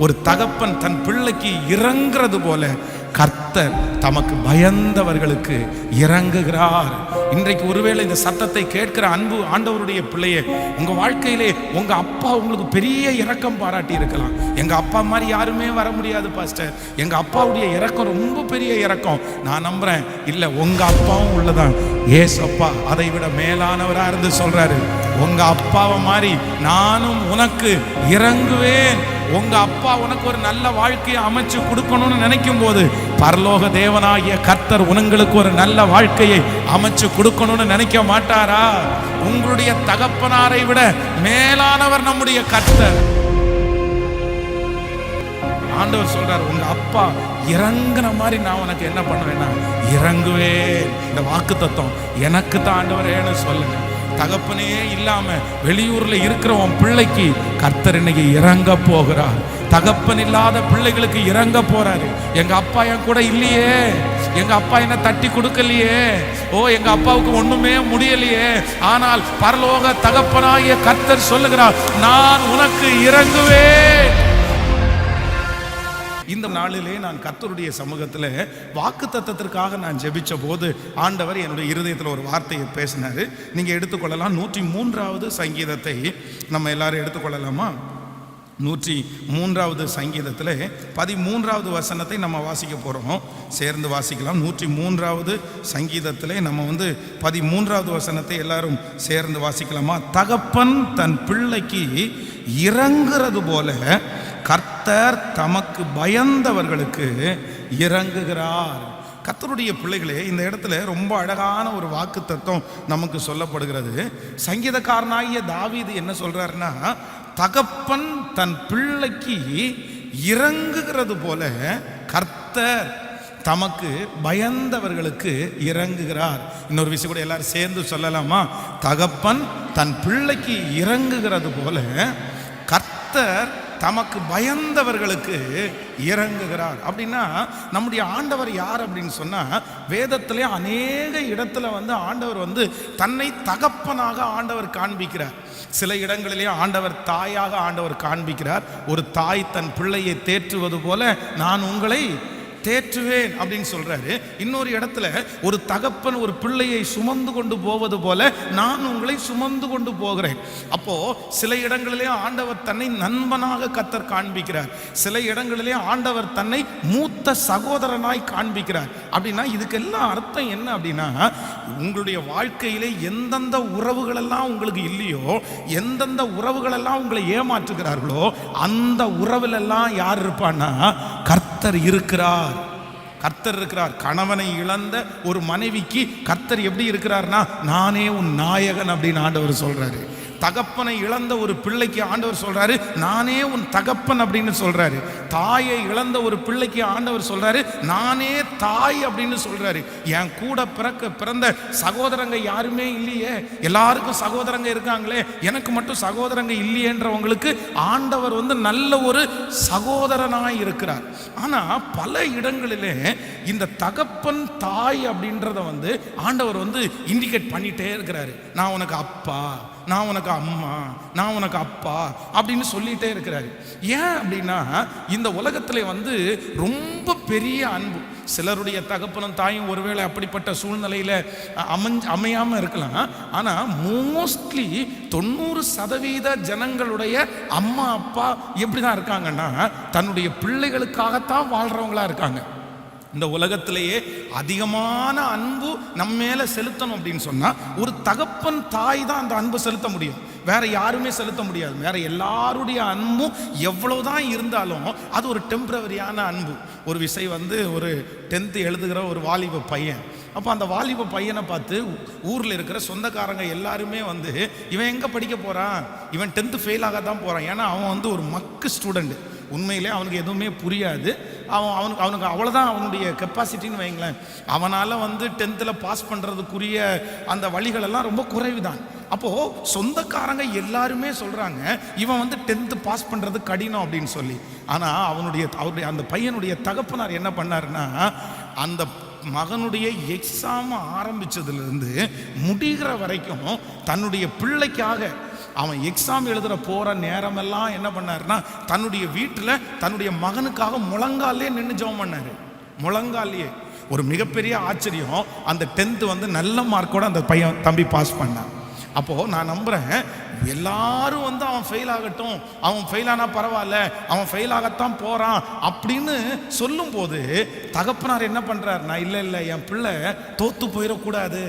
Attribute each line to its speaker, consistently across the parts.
Speaker 1: ஒரு தகப்பன் தன் பிள்ளைக்கு இறங்குறது போல கர்த்தர் தமக்கு பயந்தவர்களுக்கு இறங்குகிறார். இன்றைக்கு ஒருவேளை இந்த சத்தத்தை கேட்கிற அன்பு ஆண்டவருடைய பிள்ளையே, உங்க வாழ்க்கையிலே உங்க அப்பா உங்களுக்கு பெரிய இரக்கம் பாராட்டி இருக்கலாம். எங்க அப்பா மாதிரி யாருமே வர முடியாது பாஸ்டர், எங்க அப்பாவுடைய இரக்கம் ரொம்ப பெரிய இரக்கம். நான் நம்புறேன், இல்ல உங்க அப்பாவும் உள்ளதான். ஏசப்பா அதை விட மேலானவரா இருந்து சொல்றாரு, உங்க அப்பாவை மாதிரி நானும் உனக்கு இறங்குவேன். உங்க அப்பா உனக்கு ஒரு நல்ல வாழ்க்கையை அமைச்சு கொடுக்கணும்னு நினைக்கும் போது பரலோக தேவனாகிய கர்த்தர் உங்களுக்கு ஒரு நல்ல வாழ்க்கையை அமைச்சு கொடுக்கணும்னு நினைக்க மாட்டாரா? உங்களுடைய தகப்பனாரை விட மேலானவர் நம்முடைய கர்த்தர். ஆண்டவர் சொல்றார், உங்க அப்பா இறங்குன மாதிரி நான் உனக்கு என்ன பண்ணுவேன்னா இறங்குவேன். இந்த வாக்கு தத்துவம் எனக்கு தான் ஆண்டவரேன்னு சொல்லுங்க. தகப்பனே இல்லாம வெளியூர்ல இருக்கிற உன் பிள்ளைக்கு கர்த்தர் இன்னைக்கு இறங்க போகிறார். தகப்பன் இல்லாத பிள்ளைகளுக்கு இறங்க போறாரு. எங்க அப்பா என் கூட இல்லையே, எங்க அப்பா என்ன தட்டி கொடுக்கலையே, எங்க அப்பாவுக்கு ஒண்ணுமே முடியலையே, ஆனால் பரலோக தகப்பனாகிய கர்த்தர் சொல்லுகிறார், நான் உனக்கு இறங்குவேன். இந்த நாளிலே நான் கர்த்தருடைய சமூகத்தில் வாக்கு தத்தத்திற்காக நான் ஜெபிச்ச போது ஆண்டவர் என்னுடைய இருதயத்தில் ஒரு வார்த்தையை பேசினாரு. நீங்க எடுத்துக்கொள்ளலாம். 103வது சங்கீதத்தை நம்ம எல்லாரும் எடுத்துக்கொள்ளலாமா? 103வது சங்கீதத்தில் 13வது வசனத்தை நம்ம வாசிக்க போகிறோம். சேர்ந்து வாசிக்கலாம். 103வது சங்கீதத்தில் நம்ம 13வது வசனத்தை எல்லாரும் சேர்ந்து வாசிக்கலாமா? தகப்பன் தன் பிள்ளைக்கு இறங்குறது போல கர்த்தர் தமக்கு பயந்தவர்களுக்கு இறங்குகிறார். கர்த்தருடைய பிள்ளைகளே, இந்த இடத்துல ரொம்ப அழகான ஒரு வாக்கு தத்துவம் நமக்கு சொல்லப்படுகிறது. சங்கீதக்காரனாகிய தாவீது என்ன சொல்றாருன்னா, தகப்பன் தன் பிள்ளைக்கு இறங்குகிறது போல கர்த்தர் தமக்கு பயந்தவர்களுக்கு இறங்குகிறார். இன்னொரு விஷயம் கூட எல்லாரும் சேர்ந்து சொல்லலாமா? தகப்பன் தன் பிள்ளைக்கு இறங்குகிறது போல கர்த்தர் தமக்கு பயந்தவர்களுக்கு இறங்குகிறார். அப்படின்னா நம்முடைய ஆண்டவர் யார் அப்படின்னு சொன்னா, வேதத்திலே அநேக இடத்துல ஆண்டவர் தன்னை தகப்பனாக ஆண்டவர் காண்பிக்கிறார். சில இடங்களிலே ஆண்டவர் தாயாக ஆண்டவர் காண்பிக்கிறார். ஒரு தாய் தன் பிள்ளையை தேற்றுவது போல நான் உங்களை தேற்றுவேன் அப்படின்னு சொல்றாரு. இன்னொரு இடத்துல ஒரு தகப்பன் ஒரு பிள்ளையை சுமந்து கொண்டு போவது போல நான் உங்களை சுமந்து கொண்டு போகிறேன். அப்போ சில இடங்களிலே ஆண்டவர் தன்னை நண்பனாக கர்த்தர் காண்பிக்கிறார். சில இடங்களிலே ஆண்டவர் தன்னை மூத்த சகோதரனாய் காண்பிக்கிறார். அப்படின்னா இதுக்கெல்லாம் அர்த்தம் என்ன அப்படின்னா, உங்களுடைய வாழ்க்கையிலே எந்தெந்த உறவுகள் எல்லாம் உங்களுக்கு இல்லையோ, எந்தெந்த உறவுகள் எல்லாம் உங்களை ஏமாற்றுகிறார்களோ, அந்த உறவுல எல்லாம் யார் இருப்பான்னா கர்த்தர் இருக்கிறார். கர்த்தர் இருக்கிறார். கணவனை இழந்த ஒரு மனைவிக்கு கர்த்தர் எப்படி இருக்கிறார்னா, நானே உன் நாயகன் அப்படின்னு ஆண்டவர் சொல்றாரு. தகப்பனை இழந்த ஒரு பிள்ளைக்கு ஆண்டவர் சொல்றாரு, நானே உன் தகப்பன் அப்படின்னு சொல்றாரு. தாயை இழந்த ஒரு பிள்ளைக்கு ஆண்டவர் சொல்றாரு, நானே தாய் அப்படின்னு சொல்றாரு. என் கூட பிறந்த சகோதரங்க யாருமே இல்லையே, எல்லாருக்கும் சகோதரங்க இருக்காங்களே, எனக்கு மட்டும் சகோதரங்க இல்லையேன்றவங்களுக்கு ஆண்டவர் நல்ல ஒரு சகோதரனாய் இருக்கிறார். ஆனா பல இடங்களிலே இந்த தகப்பன் தாய் அப்படின்றத ஆண்டவர் இண்டிகேட் பண்ணிட்டே இருக்கிறாரு. நான் உனக்கு அப்பா, நான் உனக்கு அம்மா, நான் உனக்கு அப்பா அப்படின்னு சொல்லிட்டே இருக்கிறாரு. ஏன் அப்படின்னா, இந்த உலகத்துல ரொம்ப பெரிய அன்பு. சிலருடைய தகப்பனும் தாயும் ஒருவேளை அப்படிப்பட்ட சூழ்நிலையில அமையாம இருக்கலாம். ஆனா மோஸ்ட்லி 90% ஜனங்களுடைய அம்மா அப்பா எப்படிதான் இருக்காங்கன்னா, தன்னுடைய பிள்ளைகளுக்காகத்தான் வாழ்றவங்களா இருக்காங்க. இந்த உலகத்திலேயே அதிகமான அன்பு நம்ம மேல செலுத்தணும் அப்படின்னு சொன்னா ஒரு தகப்பன் தாய் தான் அந்த அன்பு செலுத்த முடியும். வேற யாருமே செலுத்த முடியாது. வேற எல்லாருடைய அன்பும் எவ்வளவுதான் இருந்தாலும் அது ஒரு டெம்பரவரியான அன்பு. ஒரு விஷயம் ஒரு 10th எழுதுகிற ஒரு வாலிப பையன். அப்போ அந்த வாலிப பையனை பார்த்து ஊரில் இருக்கிற சொந்தக்காரங்க எல்லாருமே இவன் எங்கே படிக்க போகிறான், இவன் 10th ஃபெயில் ஆக தான் போகிறான். ஏன்னா அவன் ஒரு மக்கு ஸ்டூடெண்ட். உண்மையிலே அவனுக்கு எதுவுமே புரியாது. அவனுக்கு அவ்வளோதான் அவனுடைய கெப்பாசிட்டின்னு வைங்களேன். அவனால் 10th பாஸ் பண்ணுறதுக்குரிய அந்த வழிகளெல்லாம் ரொம்ப குறைவு தான். அப்போது சொந்தக்காரங்க எல்லாருமே சொல்கிறாங்க, இவன் 10th பாஸ் பண்ணுறது கடினம் அப்படின்னு சொல்லி. ஆனால் அவருடைய அந்த பையனுடைய தகப்பனார் என்ன பண்ணாருன்னா, அந்த மகனுடைய எக்ஸாம் ஆரம்பிச்சதுலேருந்து முடிகிற வரைக்கும் தன்னுடைய பிள்ளைக்காக அவன் எக்ஸாம் எழுதுகிற போகிற நேரமெல்லாம் என்ன பண்ணாருன்னா தன்னுடைய வீட்டில் தன்னுடைய மகனுக்காக முழங்காலே நின்று ஜெபம் பண்ணார். முழங்காலேயே. ஒரு மிகப்பெரிய ஆச்சரியம், அந்த 10th வந்து நல்ல மார்க்கோட அந்த பையன் தம்பி பாஸ் பண்ணான். அப்போது நான் நம்புகிறேன் எல்லாரும் வந்து அவன் ஃபெயில் ஆகட்டும், அவன் ஃபெயில் ஆனால் பரவாயில்ல, அவன் ஃபெயில் ஆகத்தான் போகிறான் அப்படின்னு சொல்லும்போது தகப்பனார் என்ன பண்ணுறாருனா, இல்லை என் பிள்ளை தோற்று போயிடக்கூடாது,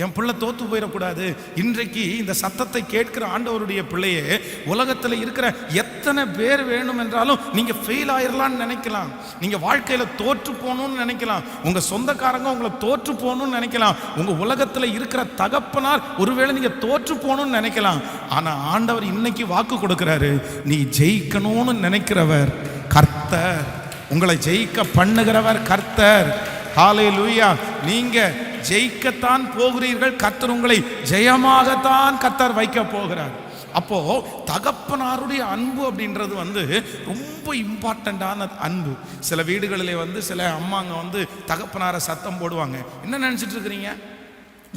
Speaker 1: என் பிள்ளை தோற்று போயிடக்கூடாது. இன்றைக்கு இந்த சத்தத்தை கேட்கிற ஆண்டவருடைய பிள்ளையே, உலகத்தில் இருக்கிற எத்தனை பேர் வேணும் என்றாலும் நீங்கள் ஃபெயில் ஆயிடலான்னு நினைக்கலாம், நீங்கள் வாழ்க்கையில் தோற்று போகணும்னு நினைக்கலாம், உங்கள் சொந்தக்காரங்க உங்களை தோற்று போகணும்னு நினைக்கலாம், உங்கள் உலகத்தில் இருக்கிற தகப்பனார் ஒருவேளை நீங்கள் தோற்று போகணும்னு நினைக்கலாம். ஆனால் ஆண்டவர் இன்னைக்கு வாக்கு கொடுக்குறாரு, நீ ஜெயிக்கணும்னு நினைக்கிறவர் கர்த்தர், உங்களை ஜெயிக்க பண்ணுகிறவர் கர்த்தர். ஹல்லேலூயா. நீங்க ஜெயிக்கத்தான் போகிறீர்கள், கர்த்தர் உங்களை ஜெயமாகத்தான் கர்த்தர் வைக்க போகிறார். அப்போ தகப்பனாருடைய அன்பு அப்படின்றது வந்து ரொம்ப இம்பார்ட்டண்டான அன்பு. சில வீடுகளிலே வந்து சில அம்மாங்க வந்து தகப்பனாரை சத்தம் போடுவாங்க. என்ன நினைச்சிட்டு இருக்கிறீங்க?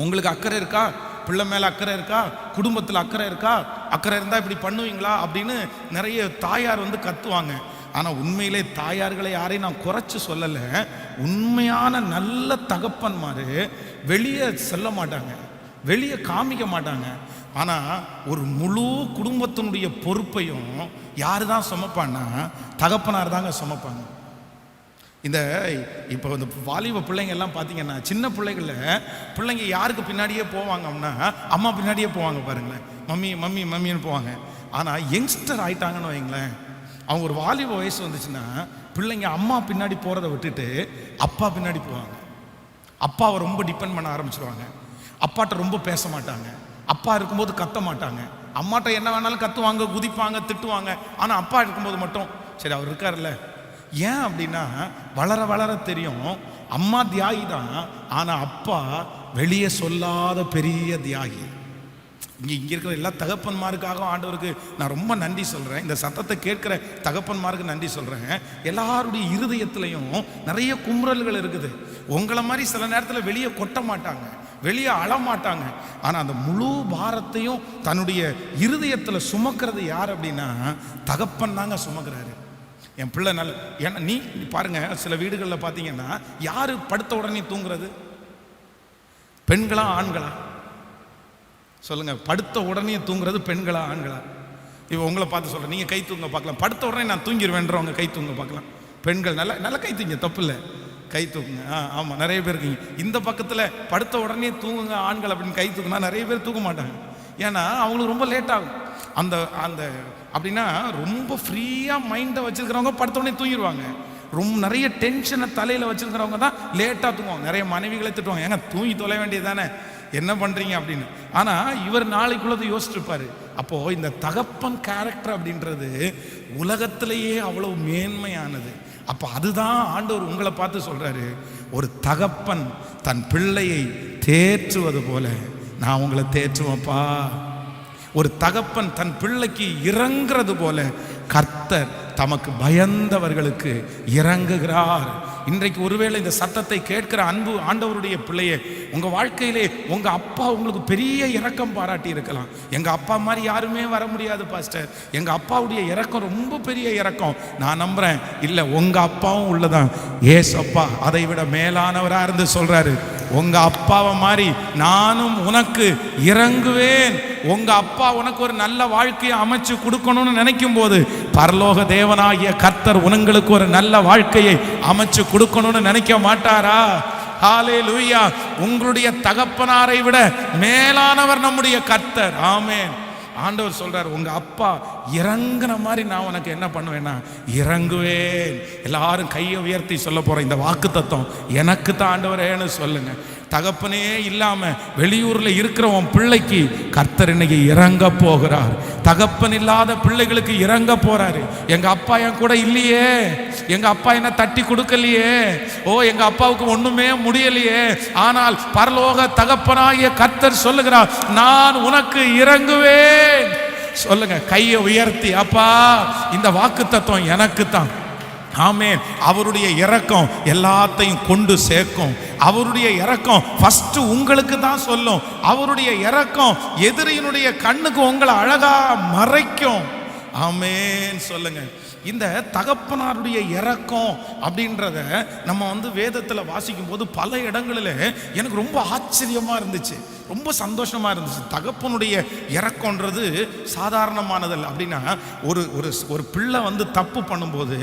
Speaker 1: உங்களுக்கு அக்கறை இருக்கா? பிள்ளை மேலே அக்கறை இருக்கா? குடும்பத்தில் அக்கறை இருக்கா? அக்கறை இருந்தால் இப்படி பண்ணுவீங்களா அப்படின்னு நிறைய தாயார் வந்து கத்துவாங்க. ஆனால் உண்மையிலே தாயார்களை யாரையும் நான் குறைச்சி சொல்லலை. உண்மையான நல்ல தகப்பன்மார் வெளியே செல்ல மாட்டாங்க, வெளியே காமிக்க மாட்டாங்க. ஆனால் ஒரு முழு குடும்பத்தினுடைய பொறுப்பையும் யாரு தான் சுமப்பான்னா தகப்பனார் தாங்க சுமப்பாங்க. இப்போ இந்த வாலிப பிள்ளைங்க எல்லாம் பார்த்தீங்கன்னா, சின்ன பிள்ளைங்க யாருக்கு பின்னாடியே போவாங்க அப்படின்னா அம்மா பின்னாடியே போவாங்க பாருங்களேன், மம்மி மம்மி மம்மின்னு போவாங்க. ஆனால் யங்ஸ்டர் ஆயிட்டாங்கன்னு வைங்களேன், அவங்க ஒரு வாலிப வயசு வந்துச்சுன்னா பிள்ளைங்க அம்மா பின்னாடி போகிறத விட்டுட்டு அப்பா பின்னாடி போவாங்க. அப்பாவை ரொம்ப டிபெண்ட் பண்ண ஆரம்பிச்சிருவாங்க. அப்பாட்ட ரொம்ப பேச மாட்டாங்க, அப்பா இருக்கும்போது கத்த மாட்டாங்க. அம்மாட்ட என்ன வேணாலும் கத்துவாங்க, குதிப்பாங்க, திட்டுவாங்க. ஆனால் அப்பா இருக்கும்போது மட்டும் சரி அவர் இருக்கார்ல. ஏன் அப்படின்னா வளர வளர தெரியும் அம்மா தியாகி தான், ஆனால் அப்பா வெளியே சொல்லாத பெரிய தியாகி. இங்கே இருக்கிற எல்லா தகப்பன்மாருக்காக ஆண்டவருக்கு நான் ரொம்ப நன்றி சொல்கிறேன். இந்த சத்தத்தை கேட்குற தகப்பன்மாருக்கு நன்றி சொல்கிறேன். எல்லாருடைய இருதயத்திலையும் நிறைய குமுறல்கள் இருக்குது. உங்களை மாதிரி சில நேரத்தில் வெளியே கொட்ட மாட்டாங்க, வெளியே அழமாட்டாங்க. ஆனால் அந்த முழு பாரத்தையும் தன்னுடைய இருதயத்தில் சுமக்கிறது யார் அப்படின்னா தகப்பன் தாங்க சுமக்கிறாரு. என் பிள்ளை நல்ல ஏன்னா நீ பாருங்க, சில வீடுகளில் பார்த்தீங்கன்னா யார் படுத்த உடனே தூங்குறது? பெண்களா ஆண்களா சொல்லுங்க? படுத்த உடனே தூங்குறது பெண்களா ஆண்களா? இப்போ உங்களை பார்த்து சொல்கிறேன், நீங்கள் கை தூங்க பார்க்கலாம். படுத்த உடனே நான் தூங்கிடுவேன்றவங்க கை தூங்க பார்க்கலாம். பெண்கள் நல்லா கை தூங்க, தப்பு இல்லை, கை தூக்குங்க. ஆமாம், நிறைய பேர் இருக்கீங்க. இந்த பக்கத்தில் படுத்த உடனே தூங்குங்க ஆண்கள் அப்படின்னு கை தூக்குனா நிறைய பேர் தூக்க மாட்டாங்க. ஏன்னா அவங்களுக்கு ரொம்ப லேட் ஆகும். அந்த அந்த அப்படின்னா ரொம்ப ஃப்ரீயாக மைண்டை வச்சுருக்கிறவங்க படுத்த உடனே தூங்கிடுவாங்க. ரொம்ப நிறைய டென்ஷனை தலையில் வச்சுருக்கிறவங்க தான் லேட்டாக தூங்குவாங்க. நிறைய மனைவிகளை திட்டுவாங்க, ஏங்க தூங்கி தொலை வேண்டியது தானே, என்ன பண்ணுறீங்க அப்படின்னு. ஆனால் இவர் நாளைக்குள்ளதை யோசிச்சுருப்பார். அப்போது இந்த தகப்பன் கேரக்டர் அப்படின்றது உலகத்திலேயே அவ்வளோ மேன்மையானது. அப்போ அதுதான் ஆண்டவர் உங்களை பார்த்து சொல்கிறாரு, ஒரு தகப்பன் தன் பிள்ளையை தேற்றுவது போல நான் உங்களை தேற்றுவேன்ப்பா. ஒரு தகப்பன் தன் பிள்ளைக்கு இறங்குறது போல கர்த்தர் தமக்கு பயந்தவர்களுக்கு இறங்குகிறார். இன்றைக்கு ஒருவேளை இந்த சத்தத்தை கேட்கிற அன்பு ஆண்டவருடைய பிள்ளையே, உங்கள் வாழ்க்கையிலே உங்கள் அப்பா உங்களுக்கு பெரிய இரக்கம் பாராட்டி இருக்கலாம். எங்கள் அப்பா மாதிரி யாருமே வர முடியாது பாஸ்டர், எங்கள் அப்பாவுடைய இரக்கம் ரொம்ப பெரிய இரக்கம். நான் நம்புகிறேன், இல்லை உங்கள் அப்பாவும் உள்ளதான். ஏசப்பா அதை விட மேலானவராக இருந்து சொல்கிறாரு, உங்கள் அப்பாவை மாதிரி நானும் உனக்கு இறங்குவேன். உங்க அப்பா உனக்கு ஒரு நல்ல வாழ்க்கையை அமைச்சு கொடுக்கணும்னு நினைக்கும் போது பரலோக தேவனாகிய கர்த்தர் உங்களுக்கு ஒரு நல்ல வாழ்க்கையை அமைச்சு கொடுக்கணும்னு நினைக்க மாட்டாரா? ஹல்லேலூயா. உங்களுடைய தகப்பனாரை விட மேலானவர் நம்முடைய கர்த்தர். ஆமென். ஆண்டவர் சொல்றார், உங்க அப்பா இறங்குன மாதிரி நான் உனக்கு என்ன பண்ணுவேன்னா இறங்குவேன். எல்லாரும் கையை உயர்த்தி சொல்ல போற இந்த வாக்கு தத்துவம் எனக்கு தான் ஆண்டவரேன்னு சொல்லுங்க. தகப்பனே இல்லாம வெளியூர்ல இருக்கிற உன் பிள்ளைக்கு கர்த்தர் இன்னைக்கு இறங்க போகிறார். தகப்பன் இல்லாத பிள்ளைகளுக்கு இறங்க போறாரு. எங்க அப்பா என் கூட இல்லையே, எங்க அப்பா என்ன தட்டி கொடுக்கலையே, எங்க அப்பாவுக்கு ஒண்ணுமே முடியலையே, ஆனால் பரலோக தகப்பனாகிய கர்த்தர் சொல்லுகிறார், நான் உனக்கு இறங்குவேன். சொல்லுங்க கையை உயர்த்தி, அப்பா இந்த வாக்கு தத்துவம் எனக்கு தான். ஆமென். அவருடைய இரக்கம் எல்லாத்தையும் கொண்டு சேர்க்கும். அவருடைய இரக்கம் ஃபர்ஸ்ட் உங்களுக்கு தான் சொல்லும். அவருடைய இரக்கம் எதிரியினுடைய கண்ணுக்கு உங்களை அழகா மறைக்கும். ஆமென் சொல்லுங்க. இந்த தகப்பனாருடைய இரக்கம் அப்படின்றத நம்ம வேதத்தில் வாசிக்கும் போது பல இடங்களில் எனக்கு ரொம்ப ஆச்சரியமா இருந்துச்சு, ரொம்ப சந்தோஷமா இருந்துச்சு. தகப்பனுடைய இரக்கம்ன்றது சாதாரணமானதல்ல. அப்படின்னா ஒரு ஒரு ஒரு பிள்ளை தப்பு பண்ணும்போது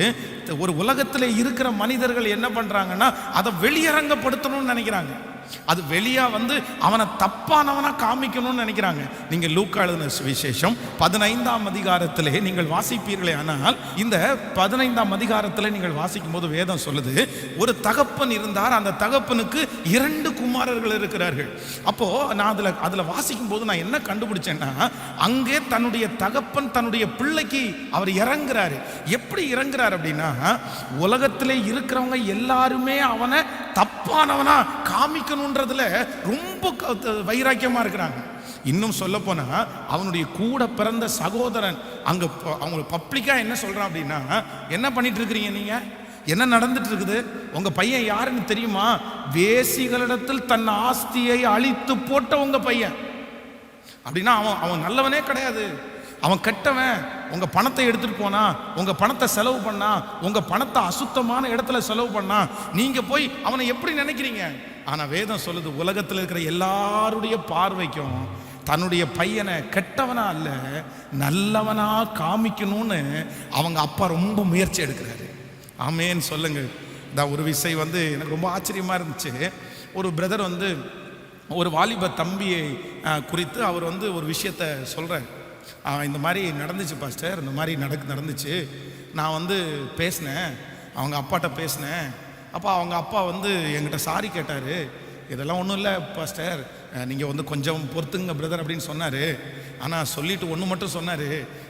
Speaker 1: ஒரு உலகத்தில் இருக்கிற மனிதர்கள் என்ன பண்றாங்கன்னா அதை வெளியரங்கப்படுத்தணும்னு நினைக்கிறாங்க. அது வெளியா அவனை தப்பானவனா காமிக்கணும்னு நினைக்கிறாங்க. நீங்க லூக்கா எழுதின சுவிசேஷம் 15ஆம் அதிகாரத்திலே நீங்கள் வாசிப்பீர்களே ஆனால், இந்த 15ஆம் அதிகாரத்தில் நீங்கள் வாசிக்கும் போது வேதம் சொல்லுது, ஒரு தகப்பன் இருந்தார், அந்த தகப்பனுக்கு 2 குமாரர்கள் இருக்கிறார்கள். அப்போ நான் அதுல வாசிக்கும் போது நான் என்ன கண்டுபிடிச்சேன்னா, அங்கே தன்னுடைய தகப்பன் தன்னுடைய பிள்ளைக்கு அவர் இறங்குறாரு. எப்படி இறங்குறாரு அப்படின்னா, உலகத்திலே இருக்கிறவங்க எல்லாருமே அவனை தப்பானவனா காமிக்கணும்ன்றதுல ரொம்ப வைராக்கியமா இருக்கிறாங்க. இன்னும் சொல்ல போனா அவனுடைய கூட பிறந்த சகோதரன் அங்க அவங்க பப்ளிக்கா என்ன சொல்றான் அப்படின்னா, என்ன பண்ணிட்டு இருக்கிறீங்க நீங்க, என்ன நடந்துட்டு இருக்குது, உங்க பையன் யாருன்னு தெரியுமா, வேசிகளிடத்தில் தன் ஆஸ்தியை அழித்து போட்ட உங்க பையன் அப்படின்னா அவன் நல்லவனே கிடையாது, அவன் கெட்டவன். உங்க பணத்தை எடுத்துட்டு போனா, உங்க பணத்தை செலவு பண்ணா, உங்க பணத்தை அசுத்தமான இடத்துல செலவு பண்ணா, நீங்க போய் அவனை எப்படி நினைக்கிறீங்க? ஆனா வேதம் சொல்லுது, உலகத்தில் இருக்கிற எல்லாருடைய பார்வைக்கும் தன்னுடைய பையனை கெட்டவனா அல்ல நல்லவனா காமிக்கணும்னு அவங்க அப்பா ரொம்ப முயற்சி எடுக்கிறாரு. ஆமேன்னு சொல்லுங்க. இந்த ஒரு விஷயம் எனக்கு ரொம்ப ஆச்சரியமா இருந்துச்சு. ஒரு பிரதர் ஒரு வாலிப தம்பியை குறித்து அவர் ஒரு விஷயத்த சொல்றாரு. இந்த மாதிரி நடந்துச்சு பாஸ்டர், இந்த மாதிரி நடந்துச்சு. நான் பேசினேன், அவங்க அப்பாட்ட பேசினேன். அப்போ அவங்க அப்பா என்கிட்ட சாரி கேட்டார். இதெல்லாம் ஒன்றும் இல்லை பாஸ்டர், நீங்கள் கொஞ்சம் பொறுத்துங்க பிரதர் அப்படின்னு சொன்னார். ஆனால் சொல்லிட்டு ஒன்று மட்டும் சொன்னார்,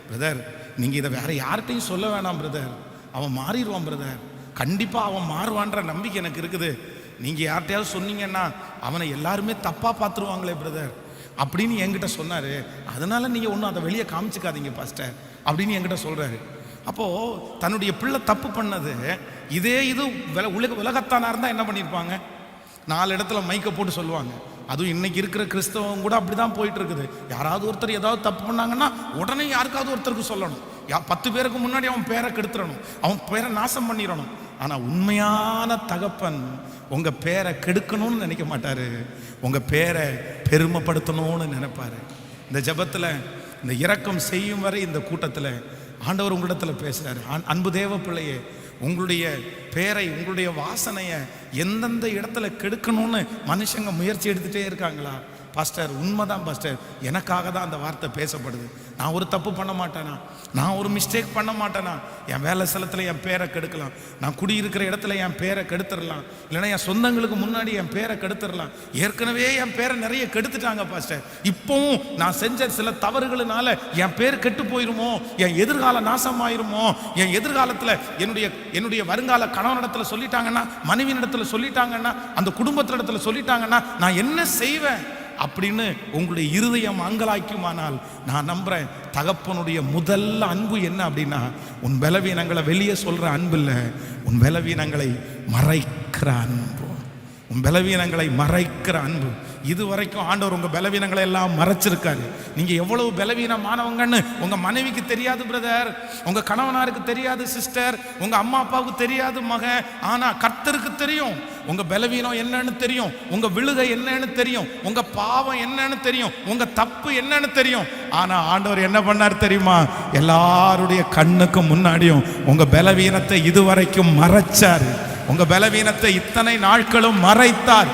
Speaker 1: பிரதர் நீங்கள் இதை வேறு யார்கிட்டையும் சொல்ல வேணாம் பிரதர், அவன் மாறிடுவான் பிரதர், கண்டிப்பாக அவன் மாறுவான்ற நம்பிக்கை எனக்கு இருக்குது. நீங்கள் யார்கிட்டையாவது சொன்னீங்கன்னா அவனை எல்லாருமே தப்பாக பார்த்துருவாங்களே பிரதர் அப்படின்னு என்கிட்ட சொன்னார். அதனால் நீங்கள் ஒன்றும் அதை வெளியே காமிச்சிக்காதீங்க பாஸ்டர் அப்படின்னு என்கிட்ட சொல்கிறாரு. அப்போது தன்னுடைய பிள்ளை தப்பு பண்ணது இது உலகத்தானாக இருந்தால் என்ன பண்ணியிருப்பாங்க, 4 இடத்துல மைக்கை போட்டு சொல்லுவாங்க. அதுவும் இன்னைக்கு இருக்கிற கிறிஸ்தவம் கூட அப்படி தான் போயிட்டு இருக்குது. யாராவது ஒருத்தர் ஏதாவது தப்பு பண்ணாங்கன்னா உடனே யாருக்காவது ஒருத்தருக்கு சொல்லணும், 10 பேருக்கு முன்னாடி அவன் பேரை கெடுத்துடணும், அவன் பேரை நாசம் பண்ணிடணும். ஆனால் உண்மையான தகப்பன் உங்கள் பேரை கெடுக்கணும்னு நினைக்க மாட்டார், உங்கள் பேரை பெருமைப்படுத்தணும்னு நினைப்பார். இந்த ஜெபத்தில் இந்த இரக்கம் செய்யும் வரை இந்த கூட்டத்தில் ஆண்டவர் உங்களிடத்தில் பேசுகிறார். அன்பு தேவ பிள்ளையே, உங்களுடைய பேரை உங்களுடைய வாசனையை எந்தெந்த இடத்துல கெடுக்கணும்னு மனுஷங்க முயற்சி எடுத்துகிட்டே இருக்காங்களா? பாஸ்டர் உண்மைதான் பாஸ்டர், எனக்காக தான் அந்த வார்த்தை பேசப்படுது. நான் ஒரு தப்பு பண்ண மாட்டேனா, நான் ஒரு மிஸ்டேக் பண்ண மாட்டேனா, என் வேலை ஸ்தலத்தில் என் பேரை கெடுக்கலாம், நான் குடியிருக்கிற இடத்துல என் பேரை கெடுத்துடலாம், இல்லைன்னா என் சொந்தங்களுக்கு முன்னாடி என் பேரை கெடுத்துடலாம். ஏற்கனவே என் பேரை நிறைய கெடுத்துட்டாங்க பாஸ்டர், இப்போவும் நான் செஞ்ச சில தவறுகளினால என் பேர் கெட்டு போயிருமோ, என் எதிர்கால நாசமாயிருமோ, என் எதிர்காலத்தில் என்னுடைய வருங்கால கணவனிடத்தில் சொல்லிட்டாங்கன்னா, மனைவியிடத்தில் சொல்லிட்டாங்கன்னா, அந்த குடும்பத்தினிடத்தில் சொல்லிட்டாங்கன்னா நான் என்ன செய்வேன் அப்படின்னு உங்களுடைய இருதயம் அங்கலாய்க்குமானால், நான் நம்புறேன் தகப்பனுடைய முதல் அன்பு என்ன அப்படின்னா, உன் பலவீனங்களை வெளியே சொல்ற அன்பு இல்லை, உன் பலவீனங்களை மறைக்கிற அன்பு, உன் பலவீனங்களை மறைக்கிற அன்பு. இதுவரைக்கும் ஆண்டவர் உங்க பலவீனங்களை எல்லாம் மறைச்சிருக்காரு. நீங்க எவ்வளவு பலவீனமானவங்கன்னு உங்க மனைவிக்கு தெரியாது பிரதர், உங்க கணவனாருக்கு தெரியாது சிஸ்டர், உங்க அம்மா அப்பாவுக்கு தெரியாது மகன், ஆனா கர்த்தருக்கு தெரியும். உங்க பலவீனம் என்னன்னு தெரியும், உங்க விழுகை என்னன்னு தெரியும், உங்க பாவம் என்னன்னு தெரியும், உங்க தப்பு என்னன்னு தெரியும். ஆனா ஆண்டவர் என்ன பண்ணார் தெரியுமா? எல்லாருடைய கண்ணுக்கு முன்னாடியும் உங்க பலவீனத்தை இதுவரைக்கும் மறைச்சாரு. உங்க பலவீனத்தை இத்தனை நாட்களும் மறைத்தார்.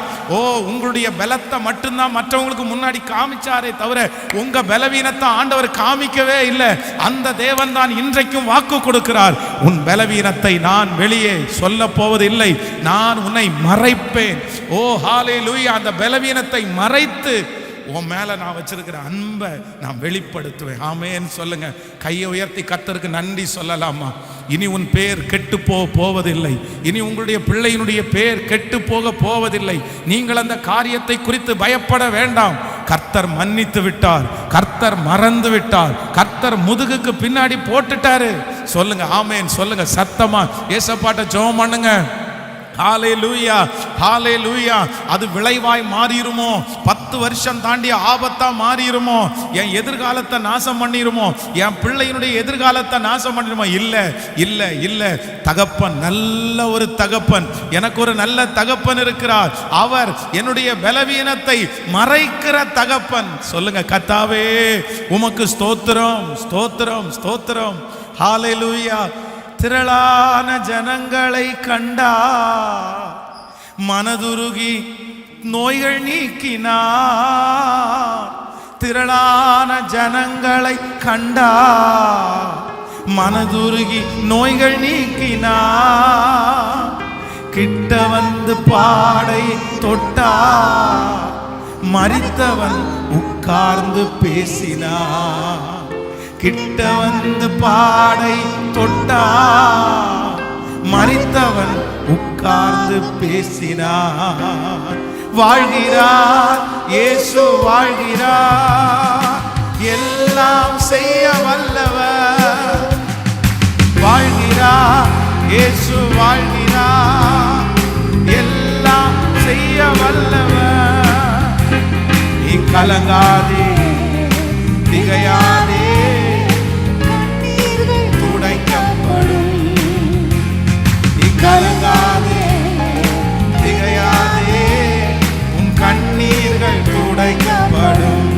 Speaker 1: உங்களுடைய பலத்தை மட்டும்தான் மற்றவங்களுக்கு முன்னாடி காமிச்சாரே தவிர உங்க பலவீனத்தை ஆண்டவர் காமிக்கவே இல்லை. அந்த தேவன் தான் இன்றைக்கும் வாக்கு கொடுக்கிறார், உன் பலவீனத்தை நான் வெளியே சொல்ல போவதில்லை, நான் உன்னை மறைப்பேன். ஹல்லேலூயா. அந்த பலவீனத்தை மறைத்து உன் மேல நான் வச்சிருக்கிற அன்பை நான் வெளிப்படுத்துவேன். ஆமேன்னு சொல்லுங்க. கையை உயர்த்தி கர்த்தருக்கு நன்றி சொல்லலாமா? இனி உன் பேர் கெட்டு போவதில்லை, இனி உங்களுடைய பிள்ளையினுடைய பேர் கெட்டு போவதில்லை. நீங்கள் அந்த காரியத்தை குறித்து பயப்பட வேண்டாம். கர்த்தர் மன்னித்து விட்டார், கர்த்தர் மறந்து விட்டார், கர்த்தர் முதுகுக்கு பின்னாடி போட்டுட்டாரு. சொல்லுங்க ஆமென், சொல்லுங்க சத்தமா ஏசப்பாட்ட ஜெபம் பண்ணுங்க. ஹல்லேலூயா, ஹல்லேலூயா. அது விளைவாய் மாறிடுமோ? 10 வருஷம் தாண்டி ஆபத்தா மாறிடுமோ? என் எதிர்காலத்தை நாசம் பண்ணிடுமோ? என் பிள்ளையினுடைய எதிர்காலத்தை நாசம் பண்ணிடுமோ? இல்ல இல்ல இல்ல. தகப்பன், நல்ல ஒரு தகப்பன், எனக்கு ஒரு நல்ல தகப்பன் இருக்கிறார். அவர் என்னுடைய பலவீனத்தை மறைக்கிற தகப்பன். சொல்லுங்க கர்த்தாவே உமக்கு ஸ்தோத்திரம், ஸ்தோத்திரம், ஸ்தோத்திரம். ஹல்லேலூயா. திரளான ஜனங்களை கண்டா, மனதுருகி நோய்கள் நீக்கினார். திரளான ஜனங்களை கண்டா, மனதுருகி நோய்கள் நீக்கினார். கிட்ட வந்து பாடை தொட்டா, மரித்தவன் உட்கார்ந்து பேசினார். கிட்ட வந்து பாடை தொட்டா, மரித்தவன் உட்கார்ந்து பேசினார். வாழ்கிறார் இயேசு, வாழ்கிறார், எல்லாம் செய்ய வல்லவர். வாழ்கிறார் இயேசு, வாழ்கிறார், எல்லாம் செய்ய வல்லவர். நீ கலங்காதே, திகையாதே, கலங்காதே, திகையாதே, உன் கண்ணீர்கள் துடைக்கப்படும்.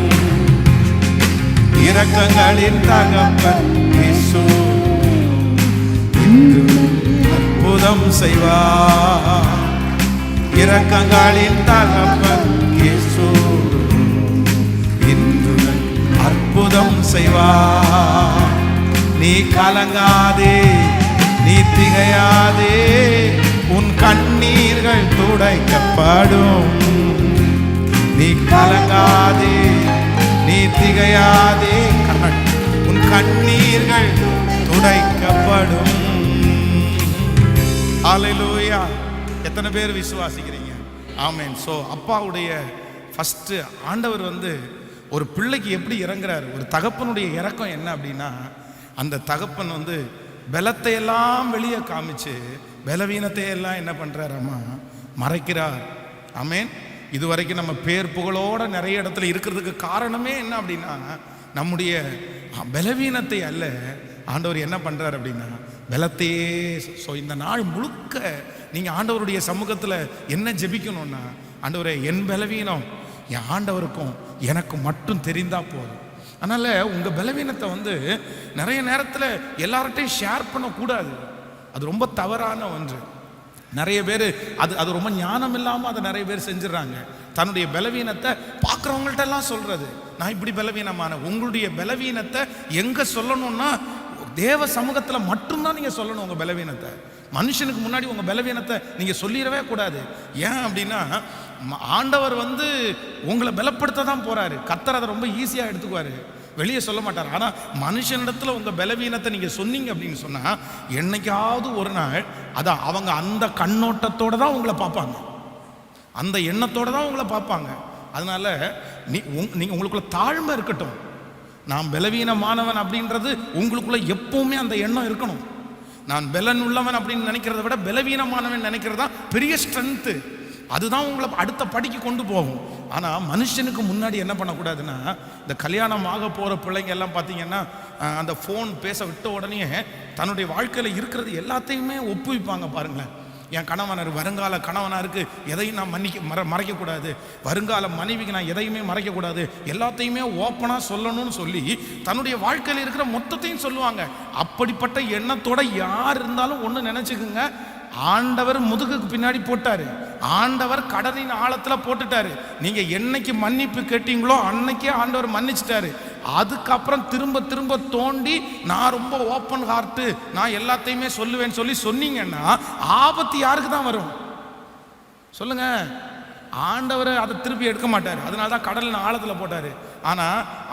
Speaker 1: இரக்கங்களின் தகப்பன் இயேசு அற்புதம் செய்வார். இரக்கங்களின் தகப்பன் இயேசு இன்று அற்புதம் செய்வார். நீ கலங்காதே, நீ திகையாதே, உன் கண்ணீர்கள் துடைக்கப்படும். நீ கலங்காதே, நீ திகையாதே, உன் கண்ணீர்கள் துடைக்கப்படும். ஹல்லேலூயா. எத்தனை பேர் விசுவாசிக்கிறீங்க? ஆமென். சோ அப்பாவுடைய ஃபர்ஸ்ட் ஆண்டவர் ஒரு பிள்ளைக்கு எப்படி இறங்குறாரு? ஒரு தகப்பனுடைய இறக்கம் என்ன அப்படின்னா, அந்த தகப்பன் பலத்தை எல்லாம் வெளியே காமிச்சு பலவீனத்தை எல்லாம் என்ன பண்றாராமா? மறைக்கிறார். ஆமென். இதுவரைக்கும் நம்ம பேர் புகழோட நிறைய இடத்துல இருக்கிறதுக்கு காரணமே என்ன அப்படின்னா, நம்முடைய பலவீனத்தை அல்ல, ஆண்டவர் என்ன பண்றார் அப்படின்னா பலத்தையே. ஸோ இந்த நாள் முழுக்க நீங்க ஆண்டவருடைய சமூகத்தில் என்ன ஜெபிக்கணும்னா, ஆண்டவரே என் பலவீனம் என் ஆண்டவருக்கும் எனக்கு மட்டும் தெரிந்தா போதும். அதனால உங்க பலவீனத்தை நிறைய நேரத்தில் எல்லார்ட்டையும் ஷேர் பண்ணக்கூடாது. அது ரொம்ப தவறான ஒன்று. நிறைய பேர் அது ரொம்ப ஞானம் இல்லாமல் அதை நிறைய பேர் செஞ்சிடறாங்க. தன்னுடைய பலவீனத்தை பார்க்குறவங்கள்ட்ட எல்லாம் சொல்றது, நான் இப்படி பலவீனமான. உங்களுடைய பலவீனத்தை எங்க சொல்லணும்னா தேவ சமூகத்தில் மட்டும்தான் நீங்க சொல்லணும் உங்க பலவீனத்தை. மனுஷனுக்கு முன்னாடி உங்க பலவீனத்தை நீங்க சொல்லிடவே கூடாது. ஏன் அப்படின்னா ஆண்டவர் உங்களை பலப்படுத்த தான் போறாரு. கர்த்தர் அதை ரொம்ப ஈஸியா எடுத்துக்குவாரு, வெளியே சொல்ல மாட்டார். ஆனா மனுஷனிடத்துல உங்க பலவீனத்தை நீங்க சொன்னீங்க அப்படின்னு சொன்னா என்னைக்காவது ஒரு நாள் அதான் அவங்க அந்த கண்ணோட்டத்தோட தான் உங்களை பார்ப்பாங்க, அந்த எண்ணத்தோட தான் உங்களை பார்ப்பாங்க. அதனால நீங்க உங்களுக்குள்ள தாழ்மை இருக்கட்டும். நான் பலவீனமானவன் அப்படின்றது உங்களுக்குள்ள எப்பவுமே அந்த எண்ணம் இருக்கணும். நான் பலன் உள்ளவன் அப்படின்னு நினைக்கிறத விட பலவீனமானவன் நினைக்கிறதா பெரிய ஸ்ட்ரென்த்து. அதுதான் உங்களை அடுத்த படிக்கு கொண்டு போகும். ஆனால் மனுஷனுக்கு முன்னாடி என்ன பண்ணக்கூடாதுன்னா, இந்த கல்யாணம் ஆக போகிற பிள்ளைங்க எல்லாம் பார்த்தீங்கன்னா அந்த ஃபோன் பேச விட்ட உடனே தன்னுடைய வாழ்க்கையில் இருக்கிறது எல்லாத்தையுமே ஒப்புவிப்பாங்க. பாருங்களேன், என் கணவனர் வருங்கால கணவனாருக்கு எதையும் நான் மறைக்கக்கூடாது, வருங்கால மனைவிக்கு நான் எதையுமே மறைக்கக்கூடாது, எல்லாத்தையுமே ஓப்பனாக சொல்லணும்னு சொல்லி தன்னுடைய வாழ்க்கையில் இருக்கிற மொத்தத்தையும் சொல்லுவாங்க. அப்படிப்பட்ட எண்ணத்தோட யார் இருந்தாலும் ஒன்று நினச்சிக்குங்க, ஆண்டவர் முதுகுக்கு பின்னாடி போட்டாரு, ஆண்டவர் கடலின் ஆழத்தில் போட்டுட்டாரு. நீங்க என்னைக்கு மன்னிப்பு கேட்டீங்களோ அன்னைக்கே ஆண்டவர் மன்னிச்சிட்டாரு. அதுக்கப்புறம் திரும்ப திரும்ப தோண்டி நான் ரொம்ப ஓப்பன் ஹார்ட்டு, நான் எல்லாத்தையுமே சொல்லுவேன்னு சொல்லி சொன்னீங்கன்னா ஆபத்து யாருக்கு தான் வரும் சொல்லுங்க? ஆண்டவர் அதை திருப்பி எடுக்க மாட்டார். அதனால தான் கடலின் ஆழத்தில் போட்டாரு. ஆனா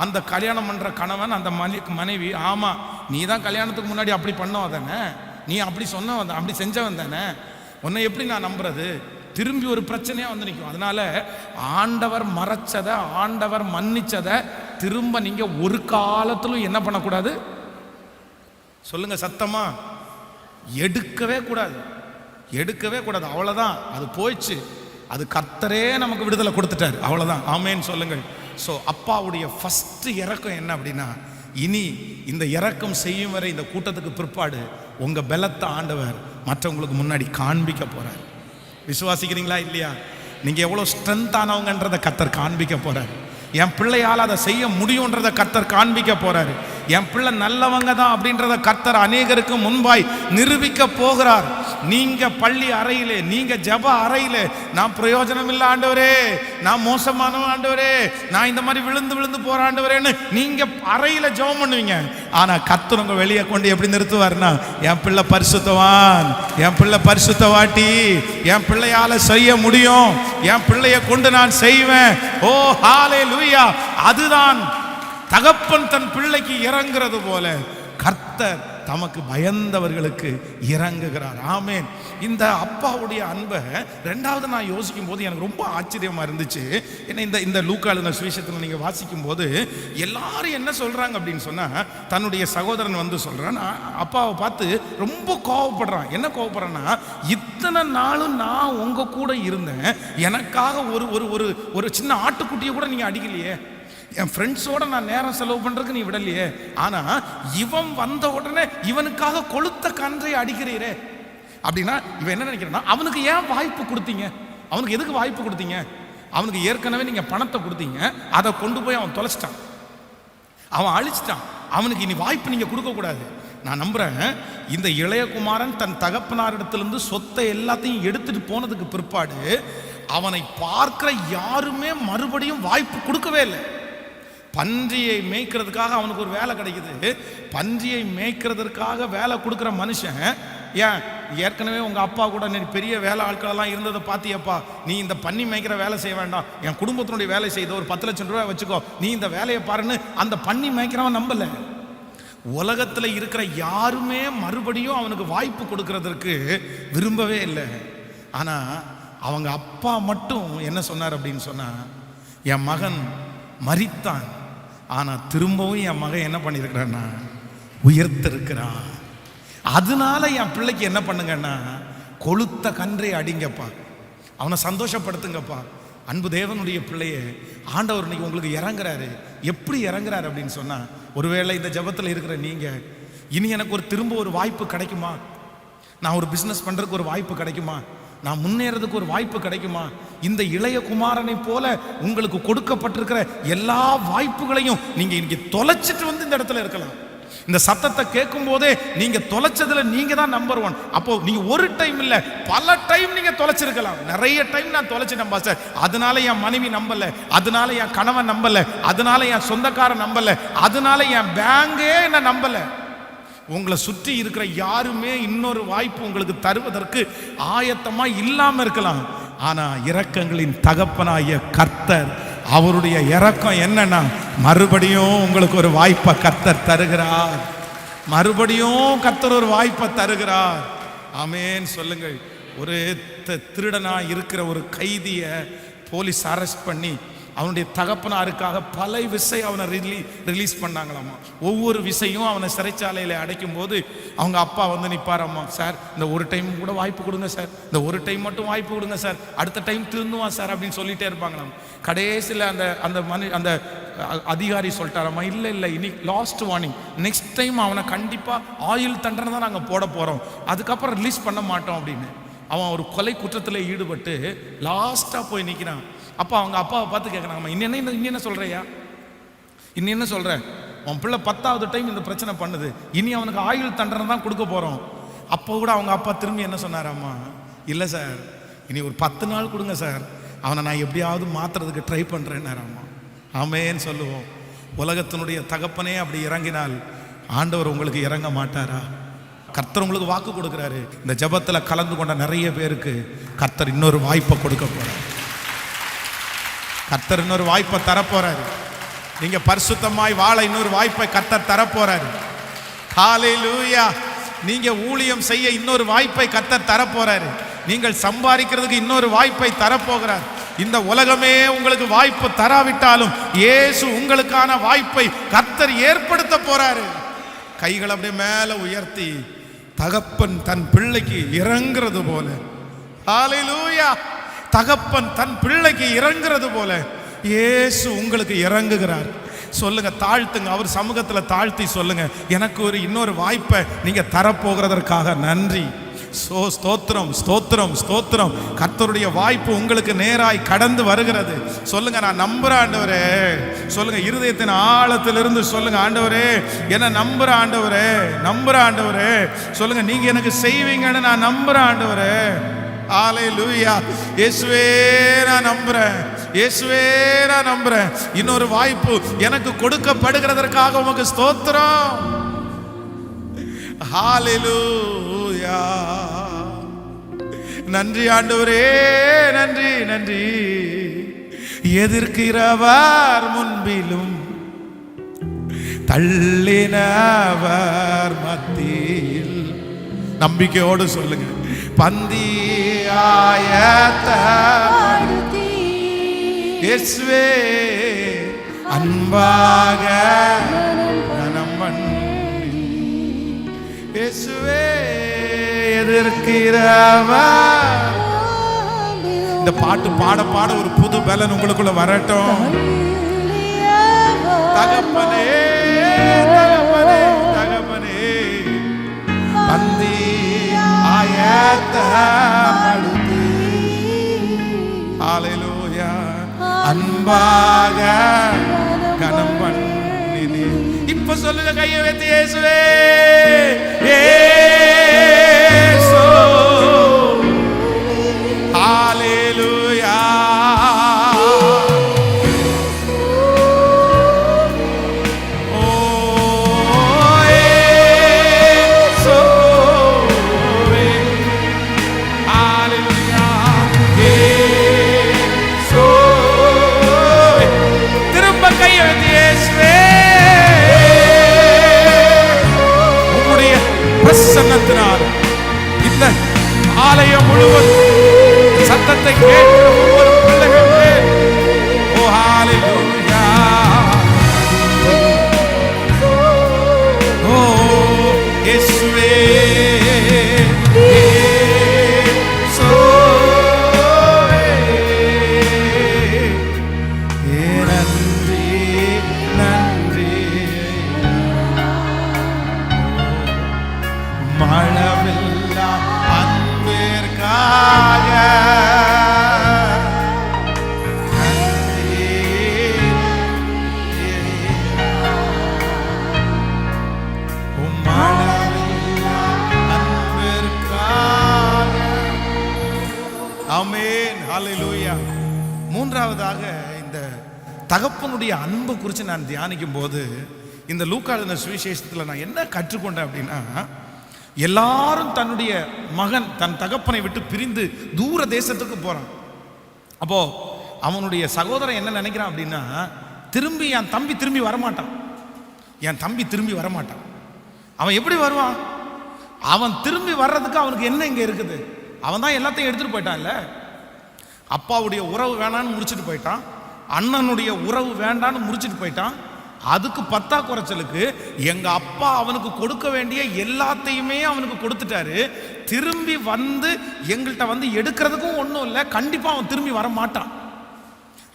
Speaker 1: அந்த கல்யாணம் பண்ற கணவன் அந்த மனைவி, ஆமா நீ தான் கல்யாணத்துக்கு முன்னாடி அப்படி பண்ணவன் தானே, நீ அப்படி சொன்னவன், அப்படி செஞ்சவன் தானே, உன்னை எப்படி நான் நம்புறது? திரும்பி ஒரு பிரச்சனையா வந்து நிற்கும். அதனால ஆண்டவர் மறைச்சதை, ஆண்டவர் மன்னிச்சதை திரும்ப நீங்க ஒரு காலத்திலும் என்ன பண்ணக்கூடாது? சொல்லுங்க சத்தமா, எடுக்கவே கூடாது, எடுக்கவே கூடாது. அவ்வளவுதான், அது போயிடுச்சு. அது கர்த்தரே நமக்கு விடுதலை கொடுத்துட்டார், அவ்வளவுதான். ஆமேன் சொல்லுங்கள். ஸோ அப்பாவுடைய ஃபர்ஸ்ட் இறக்கம் என்ன அப்படின்னா, இனி இந்த இறக்கம் செய்யும் வரை இந்த கூட்டத்துக்கு பிற்பாடு உங்க பலத்தை ஆண்டவர் மற்றவங்களுக்கு முன்னாடி காண்பிக்க போறார். விசுவாசிக்கிறீங்களா இல்லையா? நீங்க எவ்வளவு ஸ்ட்ரென்த் ஆனவங்கன்றதை கர்த்தர் காண்பிக்க போறாரு. என் பிள்ளையால் அதை செய்ய முடியும்ன்றதை கர்த்தர் காண்பிக்க போறாரு. என் பிள்ளை நல்லவங்க தான் அப்படின்றத கர்த்தர் அநேகருக்கு முன்பாய் நிரூபிக்க போகிறார். நீங்க பள்ளி அறையிலே, நீங்க ஜப அறையிலே, நான் பிரயோஜனம் இல்லை ஆண்டவரே, நான் மோசமான ஆண்டவரே, நான் இந்த மாதிரி விழுந்து விழுந்து போற ஆண்டவரேன்னு நீங்க அறையில ஜெபம் பண்ணுவீங்க. ஆனா கர்த்தர் உங்க வெளியே கொண்டு எப்படி நிறுத்துவார்னா, என் பிள்ளை பரிசுத்தவான், என் பிள்ளை பரிசுத்தவாட்டி, என் பிள்ளையால செய்ய முடியும், என் பிள்ளைய கொண்டு நான் செய்வேன். ஓ ஹalleluya! அதுதான் தகப்பன் தன் பிள்ளைக்கு இறங்குறது போல கர்த்தர் தமக்கு பயந்தவர்களுக்கு இறங்குகிறார். ஆமேன். இந்த அப்பாவுடைய அன்பை ரெண்டாவது நான் யோசிக்கும் போது எனக்கு ரொம்ப ஆச்சரியமா இருந்துச்சு. ஏன்னா இந்த லூக்காளுன சுவிசேஷத்தில் நீங்க வாசிக்கும் போது எல்லாரும் என்ன சொல்றாங்க அப்படின்னு சொன்னா, தன்னுடைய சகோதரன் வந்து சொல்றான், அப்பாவை பார்த்து ரொம்ப கோவப்படுறான். என்ன கோவப்படுறான்னா, இத்தனை நாளும் நான் உங்க கூட இருந்தேன், எனக்காக ஒரு சின்ன ஆட்டுக்குட்டியை கூட நீங்க அடிக்கலையே, என் ஃப்ரெண்ட்ஸோட நான் நேரம் செலவு பண்றதுக்கு நீ விடலையே, ஆனா இவன் வந்த உடனே இவனுக்காக கொளுத்த கன்றை அடிக்கிறீரே அப்படின்னா இவன் என்ன நினைக்கிறான்னா, அவனுக்கு ஏன் வாய்ப்பு கொடுத்தீங்க? அவனுக்கு எதுக்கு வாய்ப்பு கொடுத்தீங்க? அவனுக்கு ஏற்கனவே நீங்க பணத்தை கொடுத்தீங்க, அதை கொண்டு போய் அவன் தொலைச்சிட்டான், அவன் அழிச்சிட்டான். அவனுக்கு இனி வாய்ப்பு நீங்க கொடுக்க கூடாது. நான் நம்புறேன், இந்த இளையகுமாரன் தன் தகப்பனாரிடத்திலிருந்து சொத்தை எல்லாத்தையும் எடுத்துட்டு போனதுக்கு பிற்பாடு அவனை பார்க்கிற யாருமே மறுபடியும் வாய்ப்பு கொடுக்கவே இல்லை. பன்றியை மேய்க்கிறதுக்காக அவனுக்கு ஒரு வேலை கிடைக்குது. பன்றியை மேய்க்கிறதுக்காக வேலை கொடுக்குற மனுஷன், ஏன் ஏற்கனவே உங்க அப்பா கூட நீ பெரிய வேலை ஆட்களெல்லாம் இருந்ததை பார்த்தியப்பா, நீ இந்த பன்னி மேய்க்கிற வேலை செய்ய வேண்டாம், என் குடும்பத்தினுடைய வேலை செய்த ஒரு 10 லட்சம் ரூபாய் வச்சுக்கோ, நீ இந்த வேலையை பாருன்னு அந்த பன்னி மேய்க்கிறவன் நம்பல. உலகத்தில் இருக்கிற யாருமே மறுபடியும் அவனுக்கு வாய்ப்பு கொடுக்கறதற்கு விரும்பவே இல்லை. ஆனா அவங்க அப்பா மட்டும் என்ன சொன்னார் அப்படின்னு சொன்னா, என் மகன் மரித்தான், ஆனா திரும்பவும் என் மகன் என்ன பண்ணியிருக்கிறான்னா உயர்த்திருக்கிறான். அதனால என் பிள்ளைக்கு என்ன பண்ணுங்கன்னா, கொளுத்த கன்றை அடிங்கப்பா, அவனை சந்தோஷப்படுத்துங்கப்பா. அன்பு தேவனுடைய பிள்ளையே, ஆண்டவர் இன்னைக்கு உங்களுக்கு இறங்குறாரு. எப்படி இறங்குறாரு அப்படின்னு சொன்னா, ஒருவேளை இந்த ஜெபத்தில் இருக்கிற நீங்க, இனி எனக்கு திரும்ப ஒரு வாய்ப்பு கிடைக்குமா, நான் ஒரு பிசினஸ் பண்றதுக்கு ஒரு வாய்ப்பு கிடைக்குமா, நான் முன்னேறதுக்கு ஒரு வாய்ப்பு கிடைக்குமா, இந்த இளைய குமாரனை போல உங்களுக்கு கொடுக்கப்பட்டிருக்கிற எல்லா வாய்ப்புகளையும் நீங்க இன்னைக்கு தொலைச்சிட்டு வந்து இந்த இடத்துல இருக்கலாம். இந்த சத்தத்தை கேட்கும் போதே நீங்க தொலைச்சதுல நீங்க தான் நம்பர் 1. அப்போ நீங்க ஒரு டைம் இல்ல, பல டைம் நீங்க தொலைச்சிருக்கலாம். நிறைய டைம் நான் தொலைச்சிட்டேன் பாஸ்டர், அதனால என் மனைவி நம்பல, அதனால என் கணவன் நம்பல, அதனால என் சொந்தக்காரன் நம்பல, அதனால என் பேங்கே என்ன நம்பல. உங்களை சுற்றி இருக்கிற யாருமே இன்னொரு வாய்ப்பு உங்களுக்கு தருவதற்கு ஆயத்தமா இல்லாம இருக்கலாம். ஆனா இரக்கங்களின் தகப்பனாகிய கர்த்தர், அவருடைய இரக்கம் என்னன்னா, மறுபடியும் உங்களுக்கு ஒரு வாய்ப்பை கர்த்தர் தருகிறார். மறுபடியும் கர்த்தர் ஒரு வாய்ப்பை தருகிறார். ஆமேன் சொல்லுங்கள். ஒரு திருடனா இருக்கிற ஒரு கைதிய போலீஸ் அரெஸ்ட் பண்ணி அவனுடைய தகப்பனாருக்காக பல விசை அவனை ரிலீஸ் பண்ணாங்களாமா. ஒவ்வொரு விசையும் அவனை சிறைச்சாலையில் அடைக்கும் போது அவங்க அப்பா வந்து நிற்பாராம்மா, சார் இந்த ஒரு டைம் கூட வாய்ப்பு கொடுங்க சார், இந்த ஒரு டைம் மட்டும் வாய்ப்பு கொடுங்க சார், அடுத்த டைம் திருந்துவான் சார் அப்படின்னு சொல்லிட்டே இருப்பாங்களாம். கடைசியில் அந்த அதிகாரி சொல்லிட்டாராம்மா, இல்லை இனி லாஸ்ட் வார்னிங், நெக்ஸ்ட் டைம் அவனை கண்டிப்பாக ஆயுள் தண்டனை தான் நாங்கள் போட போகிறோம், அதுக்கப்புறம் ரிலீஸ் பண்ண மாட்டோம் அப்படின்னு. அவன் ஒரு கொலை குற்றத்தில் ஈடுபட்டு லாஸ்ட்டாக போய் நிற்கிறான். அப்போ அவங்க அப்பாவை பார்த்து கேட்குறாங்கம்மா, இன்னும் என்ன சொல்கிறையா, இன்னும் என்ன சொல்கிற, உன் பிள்ளை 10வது டைம் இந்த பிரச்சனை பண்ணுது, இனி அவனுக்கு ஆயுள் தண்டனை தான் கொடுக்க போகிறோம். அப்போ கூட அவங்க அப்பா திரும்பி என்ன சொன்னாராம்மா, இல்லை சார் இனி ஒரு 10 நாள் கொடுங்க சார், அவனை நான் எப்படியாவது மாற்றுறதுக்கு ட்ரை பண்ணுறேன்னாராம்மா. ஆமேன்னு சொல்லுவோம். உலகத்தினுடைய தகப்பனே அப்படி இறங்கினால் ஆண்டவர் உங்களுக்கு இறங்க மாட்டாரா? கர்த்தர் உங்களுக்கு வாக்கு கொடுக்குறாரு. இந்த ஜெபத்தில் கலந்து கொண்ட நிறைய பேருக்கு கர்த்தர் இன்னொரு வாய்ப்பை கொடுக்க போறார். கர்த்தர் இன்னொரு வாய்ப்பை தரப்போறாரு. நீங்க பரிசுத்தமாய் வாழ இன்னொரு வாய்ப்பை கர்த்தர் தரப்போறாரு. ஹல்லேலூயா. நீங்க ஊழியம் செய்ய இன்னொரு வாய்ப்பை கர்த்தர் தரப்போறாரு. நீங்கள் சம்பாதிக்கிறதுக்கு இன்னொரு வாய்ப்பை தரப்போகிறார். இந்த உலகமே உங்களுக்கு வாய்ப்பு தராவிட்டாலும் இயேசு உங்களுக்கான வாய்ப்பை கர்த்தர் ஏற்படுத்த போறாரு. கைகள் அப்படியே மேல உயர்த்தி தகப்பன் தன் பிள்ளைக்கு இறங்குறது போல, ஹல்லேலூயா, தகப்பன் தன் பிள்ளைக்கு இறங்குறது போல இயேசு உங்களுக்கு இறங்குகிறார். சொல்லுங்க, தாழ்த்துங்க, அவர் சமூகத்தில் தாழ்த்தி சொல்லுங்க, எனக்கு ஒரு இன்னொரு வாய்ப்பை நீங்க தரப்போகிறதற்காக நன்றி. ஸ்தோத்திரம், ஸ்தோத்திரம், ஸ்தோத்திரம். கர்த்தருடைய வாய்ப்பு உங்களுக்கு நேராய் கடந்து வருகிறது. சொல்லுங்க, நான் நம்புற ஆண்டவரே. சொல்லுங்க, இருதயத்தின் ஆழத்திலிருந்து சொல்லுங்க, ஆண்டவரே என்ன நம்புற ஆண்டவரே, நம்புற ஆண்டவரே. சொல்லுங்க, நீங்க எனக்கு செய்வீங்கன்னு நான் நம்புற ஆண்டவரே. ஹல்லேலூயா. இயேசுவே நான் நம்புறேன், இயேசுவே நான் நம்புறேன். இன்னொரு வாய்ப்பு எனக்கு கொடுக்கப்படுகிறதற்காக உமக்கு ஸ்தோத்திரம். ஹல்லேலூயா. நன்றி ஆண்டவரே, நன்றி நன்றி. எதிர்க்கிறவர் முன்பிலும் தள்ளினவர் மத்தியில், நம்பிக்கையோடு சொல்லுங்க, பந்தி ஆயத்தப்படுத்தி இயேசுவே அன்பாக கனம் பண்ணி, இயேசுவே எதிர்க்கிறவர். இந்த பாட்டு பாட பாட ஒரு புது பலன் உங்களுக்குள்ள வரட்டும். தகப்பனே, தகப்பனே, தகப்பனே, பந்தி ஆயத்தப்படுத்தி, ஹல்லேலூயா, அன்பாக கனம் பண்ணினே. இப்ப சொல்லுங்க, கையை வைத்து இயேசுவே, இயேசு, ஹல்லேலூயா. பிரசன்னத்தினால் இந்த ஆலயம் முழுவதும் சத்தத்தை கேட்கிற ஒவ்வொரு பிள்ளைகளுமே, ஓ ஹல்லேலூயா, ஓ இயேசுவே, நன்றி நன்றி. மழவில்லா அன்பிற்காக நன்றி. மழவில்லா அன்பிற்காக. ஆமென், ஹல்லேலூயா. மூன்றாவதாக, இந்த தகப்பனுடைய அன்பு குறித்து நான் தியானிக்கும் போது இந்த லூக்கா எழுதின சுவிசேஷத்தில் நான் என்ன கற்றுக்கொண்டேன் அப்படின்னா, எல்லாரும் தன்னுடைய மகன் தன் தகப்பனை விட்டு பிரிந்து தூர தேசத்துக்கு போறான். அப்போ அவனுடைய சகோதரன் என்ன நினைக்கிறான் அப்படின்னா, திரும்பி என் தம்பி திரும்பி வரமாட்டான், என் தம்பி திரும்பி வரமாட்டான். அவன் எப்படி வருவான்? அவன் திரும்பி வர்றதுக்கு அவனுக்கு என்ன இங்கே இருக்குது? அவன் தான் எல்லாத்தையும் எடுத்துட்டு போயிட்டான்ல. அப்பாவுடைய உறவு வேணான்னு முடிச்சுட்டு போயிட்டான், அண்ணனுடைய உறவு வேண்டான்னு முடிச்சுட்டு போயிட்டான். அதுக்கு பத்தா குறைச்சலுக்கு எங்க அப்பா அவனுக்கு கொடுக்க வேண்டிய எல்லாத்தையுமே அவனுக்கு கொடுத்துட்டாரு. திரும்பி வந்து எங்கள்கிட்ட வந்து எடுக்கிறதுக்கும் ஒன்றும் இல்லை, கண்டிப்பா அவன் திரும்பி வர மாட்டான்.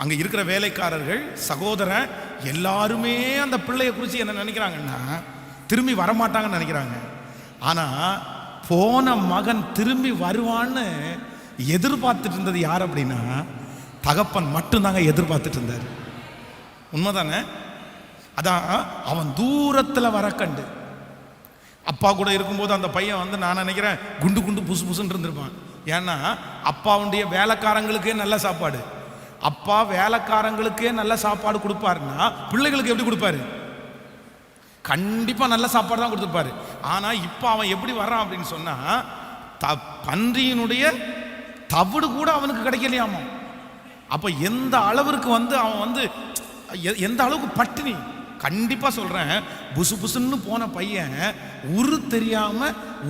Speaker 1: அங்க இருக்கிற வேலைக்காரர்கள், சகோதரன் எல்லாருமே அந்த பிள்ளைய குறித்து என்ன நினைக்கிறாங்கன்னா, திரும்பி வரமாட்டாங்கன்னு நினைக்கிறாங்க. ஆனா போன மகன் திரும்பி வருவான்னு எதிர்பார்த்துட்டு இருந்தது யார் அப்படின்னா, தகப்பன் மட்டும்தாங்க எதிர்பார்த்துட்டு இருந்தார். உண்மைதானே? அதான் அவன் தூரத்தில் வர கண்டு, அப்பா கூட இருக்கும்போது அந்த பையன் வந்து நான் நினைக்கிறேன் குண்டு குண்டு புசு புசுன்னு இருந்திருப்பான். ஏன்னா அப்பாவுடைய வேலைக்காரங்களுக்கே நல்ல சாப்பாடு, அப்பா வேலைக்காரங்களுக்கே நல்ல சாப்பாடு கொடுப்பாருன்னா பிள்ளைகளுக்கு எப்படி கொடுப்பாரு? கண்டிப்பா நல்ல சாப்பாடு தான் கொடுத்துருப்பாரு. ஆனா இப்ப அவன் எப்படி வர்றான் அப்படின்னு சொன்னா, பன்றியினுடைய தவிடு கூட அவனுக்கு கிடைக்கலையாமா. அப்ப எந்த அளவிற்கு வந்து அவன் வந்து எந்த அளவுக்கு பட்டினி. கண்டிப்பா சொல்றேன், புசு புசுன்னு போன பையன் உரு தெரியாம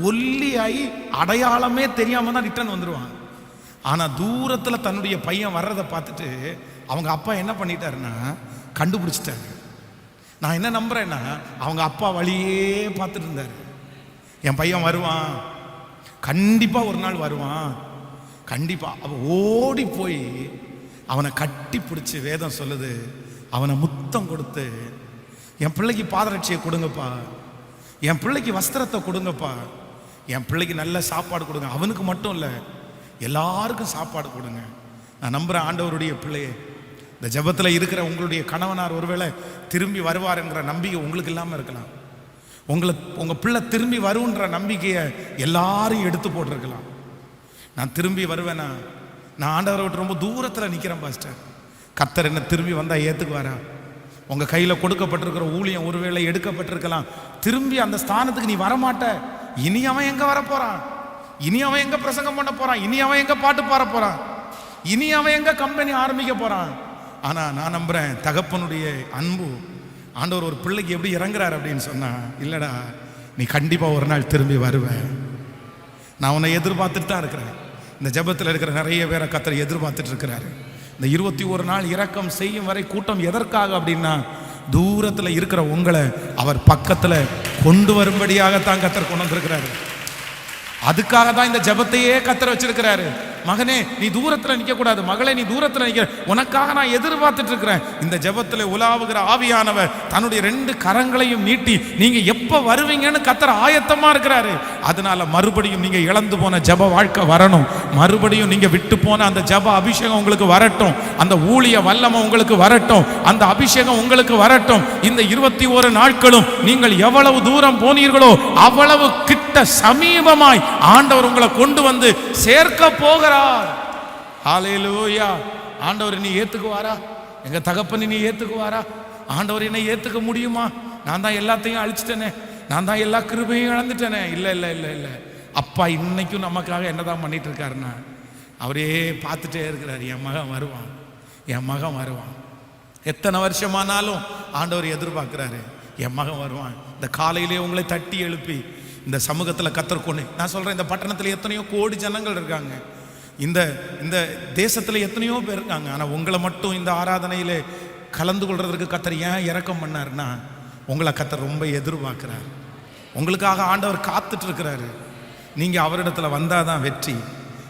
Speaker 1: ஒல்லியாகி அடையாளமே தெரியாம தான் ரிட்டர்ன் வந்துருவான். ஆனா தூரத்துல தன்னுடைய பையன் வர்றதை பார்த்துட்டு அவங்க அப்பா என்ன பண்ணிட்டாருன்னா கண்டுபிடிச்சிட்டாரு. நான் என்ன நம்புறேன்னா அவங்க அப்பா வழியே பார்த்துட்டு இருந்தாரு. என் பையன் வருவான், கண்டிப்பா ஒரு நாள் வருவான், கண்டிப்பா. அவன் ஓடி போய் அவனை கட்டி பிடிச்சி, வேதம் சொல்லுது, அவனை முத்தம் கொடுத்து, என் பிள்ளைக்கு பாதரட்சியை கொடுங்கப்பா, என் பிள்ளைக்கு வஸ்திரத்தை கொடுங்கப்பா, என் பிள்ளைக்கு நல்ல சாப்பாடு கொடுங்க. அவனுக்கு மட்டும் இல்லை, எல்லாருக்கும் சாப்பாடு கொடுங்க. நான் நம்புறேன் ஆண்டவருடைய பிள்ளையே, இந்த ஜெபத்தில் இருக்கிற உங்களுடைய கணவனார் ஒருவேளை திரும்பி வருவாருங்கிற நம்பிக்கை உங்களுக்கு இல்லாமல் இருக்கலாம். உங்கள் பிள்ளை திரும்பி வருன்ற நம்பிக்கையை எல்லாரும் எடுத்து போட்டிருக்கலாம். நான் திரும்பி வருவேனா? நான் ஆண்டவரை விட்டு ரொம்ப தூரத்தில் நிற்கிறேன் பாஸ்டர். கர்த்தர் என்ன திரும்பி வந்தால் ஏற்றுக்குவாரா? உங்கள் கையில் கொடுக்கப்பட்டிருக்கிற ஊழியம் ஒருவேளை எடுக்கப்பட்டிருக்கலாம். திரும்பி அந்த ஸ்தானத்துக்கு நீ வரமாட்ட. இனி அவன் எங்கே வரப்போகிறான்? இனி அவன் எங்கே பிரசங்கம் பண்ண போகிறான்? இனி அவன் எங்கே பாட்டு பாட போகிறான்? இனி அவன் எங்கே கம்பெனி ஆரம்பிக்க போகிறான்? ஆனால் நான் நம்புகிறேன், தகப்பனுடைய அன்பு, ஆண்டவர் ஒரு பிள்ளைக்கு எப்படி இறங்குறாரு அப்படின்னு சொன்னா, இல்லைடா நீ கண்டிப்பாக ஒரு நாள் திரும்பி வருவேன். நான் உன்னை எதிர்பார்த்துட்டு தான் இருக்கிறேன். இந்த ஜெபத்தில் இருக்கிற நிறைய பேரை கர்த்தர் எதிர்பார்த்துட்டு இருக்கிறாரு. இந்த 21 நாள் இரக்கம் செய்யும் வரை கூட்டம் எதற்காக அப்படின்னா, தூரத்தில் இருக்கிற உங்களை அவர் பக்கத்தில் கொண்டு வரும்படியாகத்தான் கர்த்தர் கொண்டு வந்திருக்கிறாரு. அதுக்காக தான் இந்த ஜெபத்தையே கர்த்தர் வச்சிருக்கிறாரு. மகனே நீ தூரத்தில் நிற்க கூடாது, மகளே நீ தூரத்தில் நிற்க, உனக்காக நான் எதிர்பார்த்துட்டு இருக்கிறேன். இந்த ஜெபத்தில் உலாவுகிற ஆவியானவர் தன்னுடைய 2 கரங்களையும் நீட்டி நீங்க எப்ப வருவீங்கன்னு கர்த்தர் ஆயத்தமா இருக்கிறாரு. அதனால மறுபடியும் நீங்க இழந்து போன ஜெப வாழ்க்கை வரணும். மறுபடியும் நீங்க விட்டு போன அந்த ஜெப அபிஷேகம் உங்களுக்கு வரட்டும். அந்த ஊழிய வல்லமை உங்களுக்கு வரட்டும். அந்த அபிஷேகம் உங்களுக்கு வரட்டும். இந்த 21 நாட்களும் நீங்கள் எவ்வளவு தூரம் போனீர்களோ அவ்வளவு கிட்ட சமீபமாய் ஆண்டவர் உங்களை கொண்டு வந்து சேர்க்க போகிறார். ஹல்லேலூயா. ஆண்டவர் நீ ஏத்துக்குவாரா? எங்க தகப்பன் நீ ஏத்துக்குவாரா? ஆண்டவர் என்னை ஏத்துக்க முடியுமா? நான் தான் எல்லாத்தையும் அழிச்சிட்டேனே, நான் தான் எல்லா கிருபையும் இழந்துட்டேனே. இல்லை இல்லை இல்லை இல்லை, அப்பா இன்னைக்கும் நமக்காக என்னதான் பண்ணிட்டு இருக்காருன்னா, அவரே பார்த்துட்டே இருக்கிறார். என் மகன் வருவான், என் மகன் வருவான். எத்தனை வருஷமானாலும் ஆண்டவர் எதிர்பார்க்கிறாரு, என் மகன் வருவான். இந்த காலையிலே உங்களை தட்டி எழுப்பி இந்த சமூகத்தில் கத்தர் கொண்டு, நான் சொல்றேன், இந்த பட்டணத்தில் எத்தனையோ கோடி ஜனங்கள் இருக்காங்க, இந்த இந்த தேசத்தில் எத்தனையோ பேர் இருக்காங்க. ஆனால் உங்களை மட்டும் இந்த ஆராதனையிலே கலந்து கொள்றதுக்கு கத்தர் ஏன் இரக்கம் பண்ணாருன்னா, உங்களை கத்தர் ரொம்ப எதிர்பார்க்கிறார். உங்களுக்காக ஆண்டவர் காத்துட்டு இருக்கிறாரு. நீங்கள் அவரிடத்துல வந்தாதான் வெற்றி.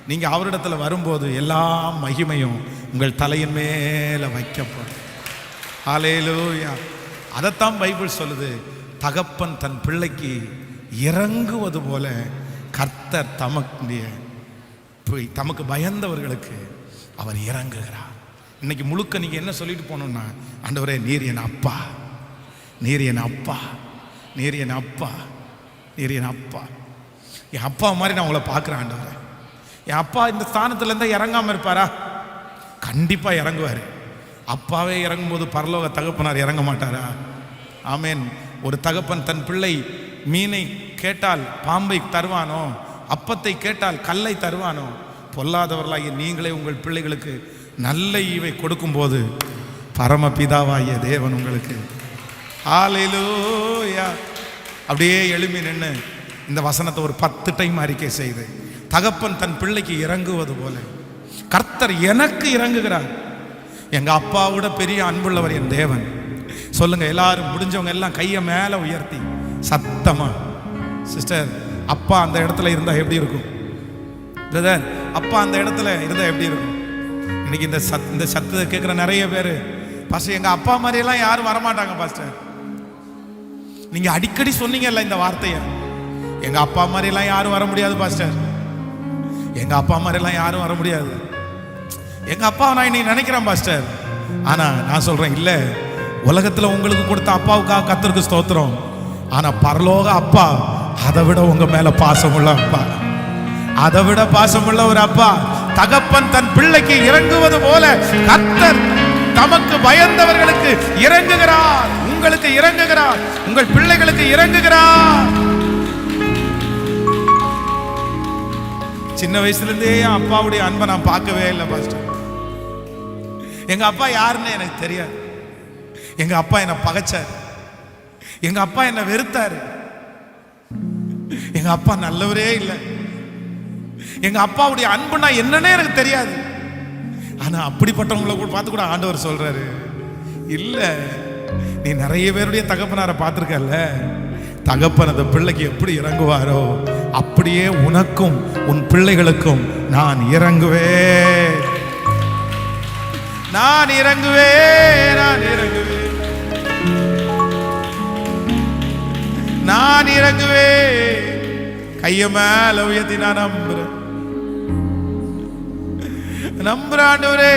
Speaker 1: நீங்கள் அவரிடத்துல வரும்போது எல்லா மகிமையும் உங்கள் தலையின் மேலே வைக்கப்படும். ஹல்லேலூயா. அதைத்தான் பைபிள் சொல்லுது, தகப்பன் தன் பிள்ளைக்கு இறங்குவது போல கர்த்தர் தமக்கு பயந்தவர்களுக்கு அவர் இறங்குகிறார். இன்னைக்கு முழுக்க நீங்க என்ன சொல்லிட்டு போனோம்னா, ஆண்டவரே நீர் என் அப்பா, நீர் என் அப்பா, நீர் என் அப்பா, நீர் என் அப்பா. என் அப்பா மாதிரி நான் உங்களை பார்க்குறேன் ஆண்டவரே. என் அப்பா இந்த ஸ்தானத்துல இருந்தா இறங்காம இருப்பாரா? கண்டிப்பா இறங்குவாரு. அப்பாவே இறங்கும்போது பரலோக தகப்பனார் இறங்க மாட்டாரா? ஆமேன். ஒரு தகப்பன் தன் பிள்ளை மீனை கேட்டால் பாம்பை தருவானோ, அப்பத்தை கேட்டால் கல்லை தருவானோ, பொல்லாதவர்களாகிய நீங்களே உங்கள் பிள்ளைகளுக்கு நல்ல ஈவை கொடுக்கும்போது பரமபிதாவாகிய தேவன் உங்களுக்கு. ஹல்லேலூயா. அப்படியே எழுப்பி நின்று இந்த வசனத்தை ஒரு 10 டைம் அறிக்கை செய்து, தகப்பன் தன் பிள்ளைக்கு இறங்குவது போல கர்த்தர் எனக்கு இறங்குகிறார். எங்க அப்பாவோட பெரிய அன்புள்ளவர் என் தேவன். சொல்லுங்க எல்லாரும், முடிஞ்சவங்க எல்லாம் கையை மேல உயர்த்தி சத்தமா. சிஸ்டர், அப்பா அந்த இடத்துல இருந்தா எப்படி இருக்கும்? பிரதர், அப்பா அந்த இடத்துல இருந்தா எப்படி இருக்கும்? இன்னைக்கு இந்த சத்தத்தை கேட்குற நிறைய பேர், பாஸ்டர் எங்க அப்பா மாதிரி எல்லாம் யாரும் வரமாட்டாங்க பாஸ்டர். நீங்க அடிக்கடி சொன்னீங்கல்ல இந்த வார்த்தையை, எங்க அப்பா மாதிரி எல்லாம் யாரும் வர முடியாது பாஸ்டர், எங்க அப்பா மாதிரி எல்லாம் யாரும் வர முடியாது. எங்க அப்பா நான் இன்னைக்கு நினைக்கிறேன் பாஸ்டர். ஆனா நான் சொல்றேன், இல்ல, உலகத்துல உங்களுக்கு கொடுத்த அப்பாவுக்காக கர்த்தருக்கு ஸ்தோத்திரம். ஆனா பரலோக அப்பா அதை விட உங்க மேல பாசமுள்ள அப்பா, அதை விட பாசமுள்ள ஒரு அப்பா. தகப்பன் தன் பிள்ளைக்கு இறங்குவது போல கர்த்தர் தமக்கு பயந்தவர்களுக்கு இறங்குகிறார். உங்களுக்கு இறங்குகிறார், உங்கள் பிள்ளைகளுக்கு இறங்குகிறார். சின்ன வயசுல இருந்தே என் அப்பாவுடைய அன்பை நான் பார்க்கவே இல்லை பாஸ்டர். எங்க அப்பா யாருன்னு எனக்கு தெரியாது. எங்க அப்பா என்னை பகைச்சார். எங்க அப்பா என்ன வெறுத்தாரு. எங்க அப்பா நல்லவரே இல்லை. எங்க அப்பாவுடைய அன்புனா என்னன்னே எனக்கு தெரியாது. ஆனா அப்படிப்பட்டவங்களை கூட பார்த்து கூட ஆண்டவர் சொல்றாரு, இல்ல நீ நிறைய பேருடைய தகப்பனாரை பார்த்திருக்கல்ல, தகப்பன் அந்த பிள்ளைக்கு எப்படி இறங்குவாரோ அப்படியே உனக்கும் உன் பிள்ளைகளுக்கும் நான் இறங்குவேன், நான் இறங்குவேன், நான் இறங்குவேன், நான் இறங்குவேன். கைய மேல உயர்த்தி நான் நம்புறேன், நம்புறேன் ஆண்டவரே.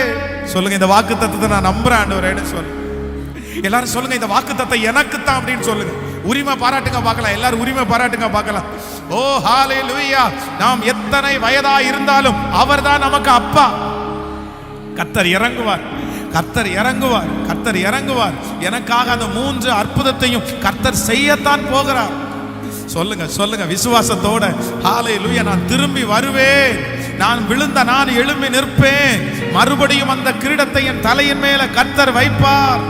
Speaker 1: சொல்லுங்க, இந்த வாக்கு தத்தத்தை நான் நம்புறேன் ஆண்டவரேன்னு சொல்லுங்க. எல்லாரும் சொல்லுங்க, இந்த வாக்கு தத்தம் எனக்கு தான் அப்படின்னு சொல்லுங்க. உரிமை பாராட்டுங்க பார்க்கலாம், எல்லாரும் உரிமை பாராட்டுங்க பார்க்கலாம். ஓ ஹalleluya. நாம் எத்தனை வயதா இருந்தாலும் அவர்தான் நமக்கு அப்பா. கர்த்தர் இறங்குவார், கர்த்தர் இறங்குவார், கர்த்தர் இறங்குவார். எனக்காக அந்த 3 அற்புதத்தையும் கர்த்தர் செய்யத்தான் போகிறார். சொல்லுங்க சொல்லுங்க விசுவாசத்தோட, ஹalleluya. நான் திரும்பி வருவேன், நான் விழுந்த நான் எழும்பி நிற்பேன், மறுபடியும் அந்த கிரீடத்தை என் தலையின் மேல கர்த்தர் வைப்பார்.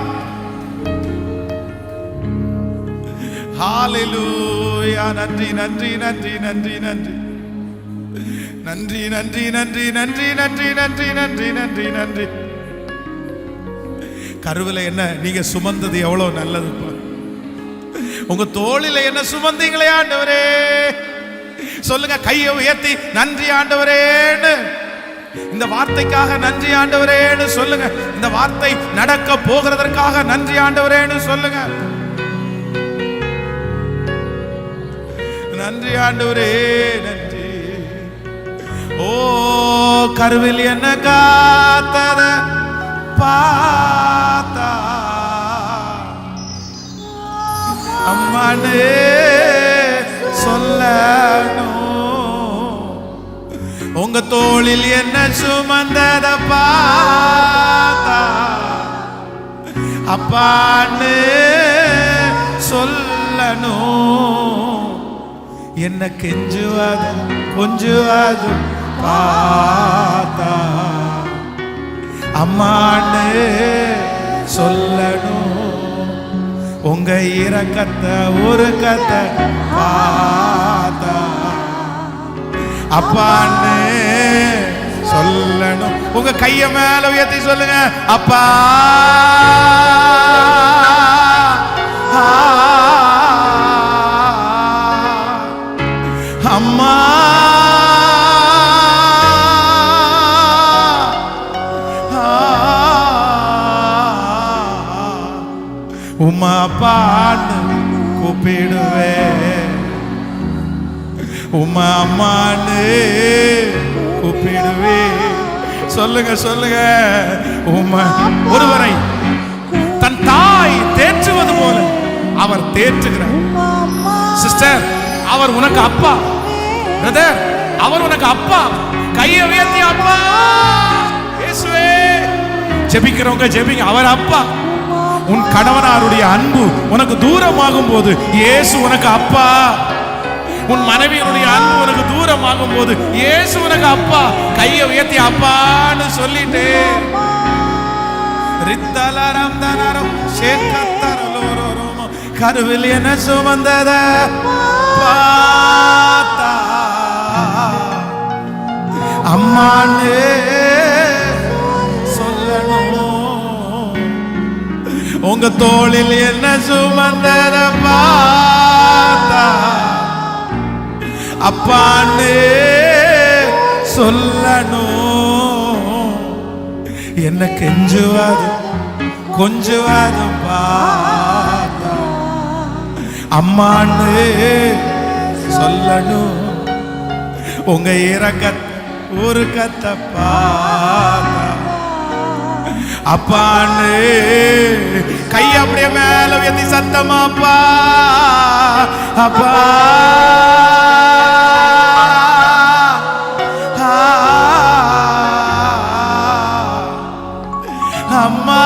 Speaker 1: ஹalleluya. நன்றி நன்றி நன்றி நன்றி நன்றி நன்றி நன்றி நன்றி நன்றி நன்றி நன்றி நன்றி நன்றி நன்றி. கருவில என்ன நீங்க சுமந்தது எவ்வளவு நல்லது. உங்க தோளில என்ன சுமந்தீங்களே ஆண்டவரே. சொல்லுங்க, கையை உயர்த்தி நன்றி ஆண்டவரேன்னு, இந்த வார்த்தைக்காக நன்றி ஆண்டவரேன்னு சொல்லுங்க. இந்த வார்த்தை நடக்க போகிறதற்காக நன்றி ஆண்டவரேன்னு சொல்லுங்க. நன்றி ஆண்டவரே, நன்றி. ஓ கருவில் என்ன காத்தத பார்த்தா அம்மானே சொல்லணும், உங்க தோளில் என்ன சுமந்தத பார்த்தா அப்பான்னு சொல்லணும். என்ன கெஞ்சுவாத கொஞ்சுவாது பார்த்தா அம்மான்னு சொல்லணும். உங்க இரக்கத்தை ஒரு கத்தை பார்த்தா அப்பான்னு சொல்லணும். உங்க கைய மேல உயர்த்தி சொல்லுங்க, அப்பா அம்மா உமா அப்பான்னு கூப்பிடுவேன், உமா அம்மான்னு கூப்பிடுவேன். சொல்லுங்க சொல்லுங்க. உமா ஒருவரை தன் தாய் தேற்றுவது போல அவர் தேற்றுகிறார். சிஸ்டர், அவர் உனக்கு அப்பா. பிரதர், அவர் உனக்கு அப்பா. கையை உயர்த்தி அப்பா இயேசுவே. ஜெபிக்கிறவங்க ஜெபிங்க, அவர் அப்பா. உன் கணவனாருடைய அன்பு உனக்கு தூரமாகும் போது இயேசு உனக்கு அப்பா. உன் மனைவியினுடைய அன்பு உனக்கு தூரமாகும் போது இயேசு உனக்கு அப்பா. கையை உயர்த்தி அப்பான்னு சொல்லிட்டு கருவில் என்ன சுமந்தத பார்த்தா அம்மான்னு சொல்லணும். உங்க தோளில் என்ன சுமந்தத பார்த்தா அப்பான்னு சொல்லணும். என்ன கெஞ்சுவாது கொஞ்சுவாது பார்த்தா அம்மான்னு சொல்லணும். உங்க இரக்கத்தை ஒரு கத்தை பார்த்தா அப்பான்னு. கை அப்படியே மேல உயர்த்தி சத்தமா அப்பா அப்பா அம்மா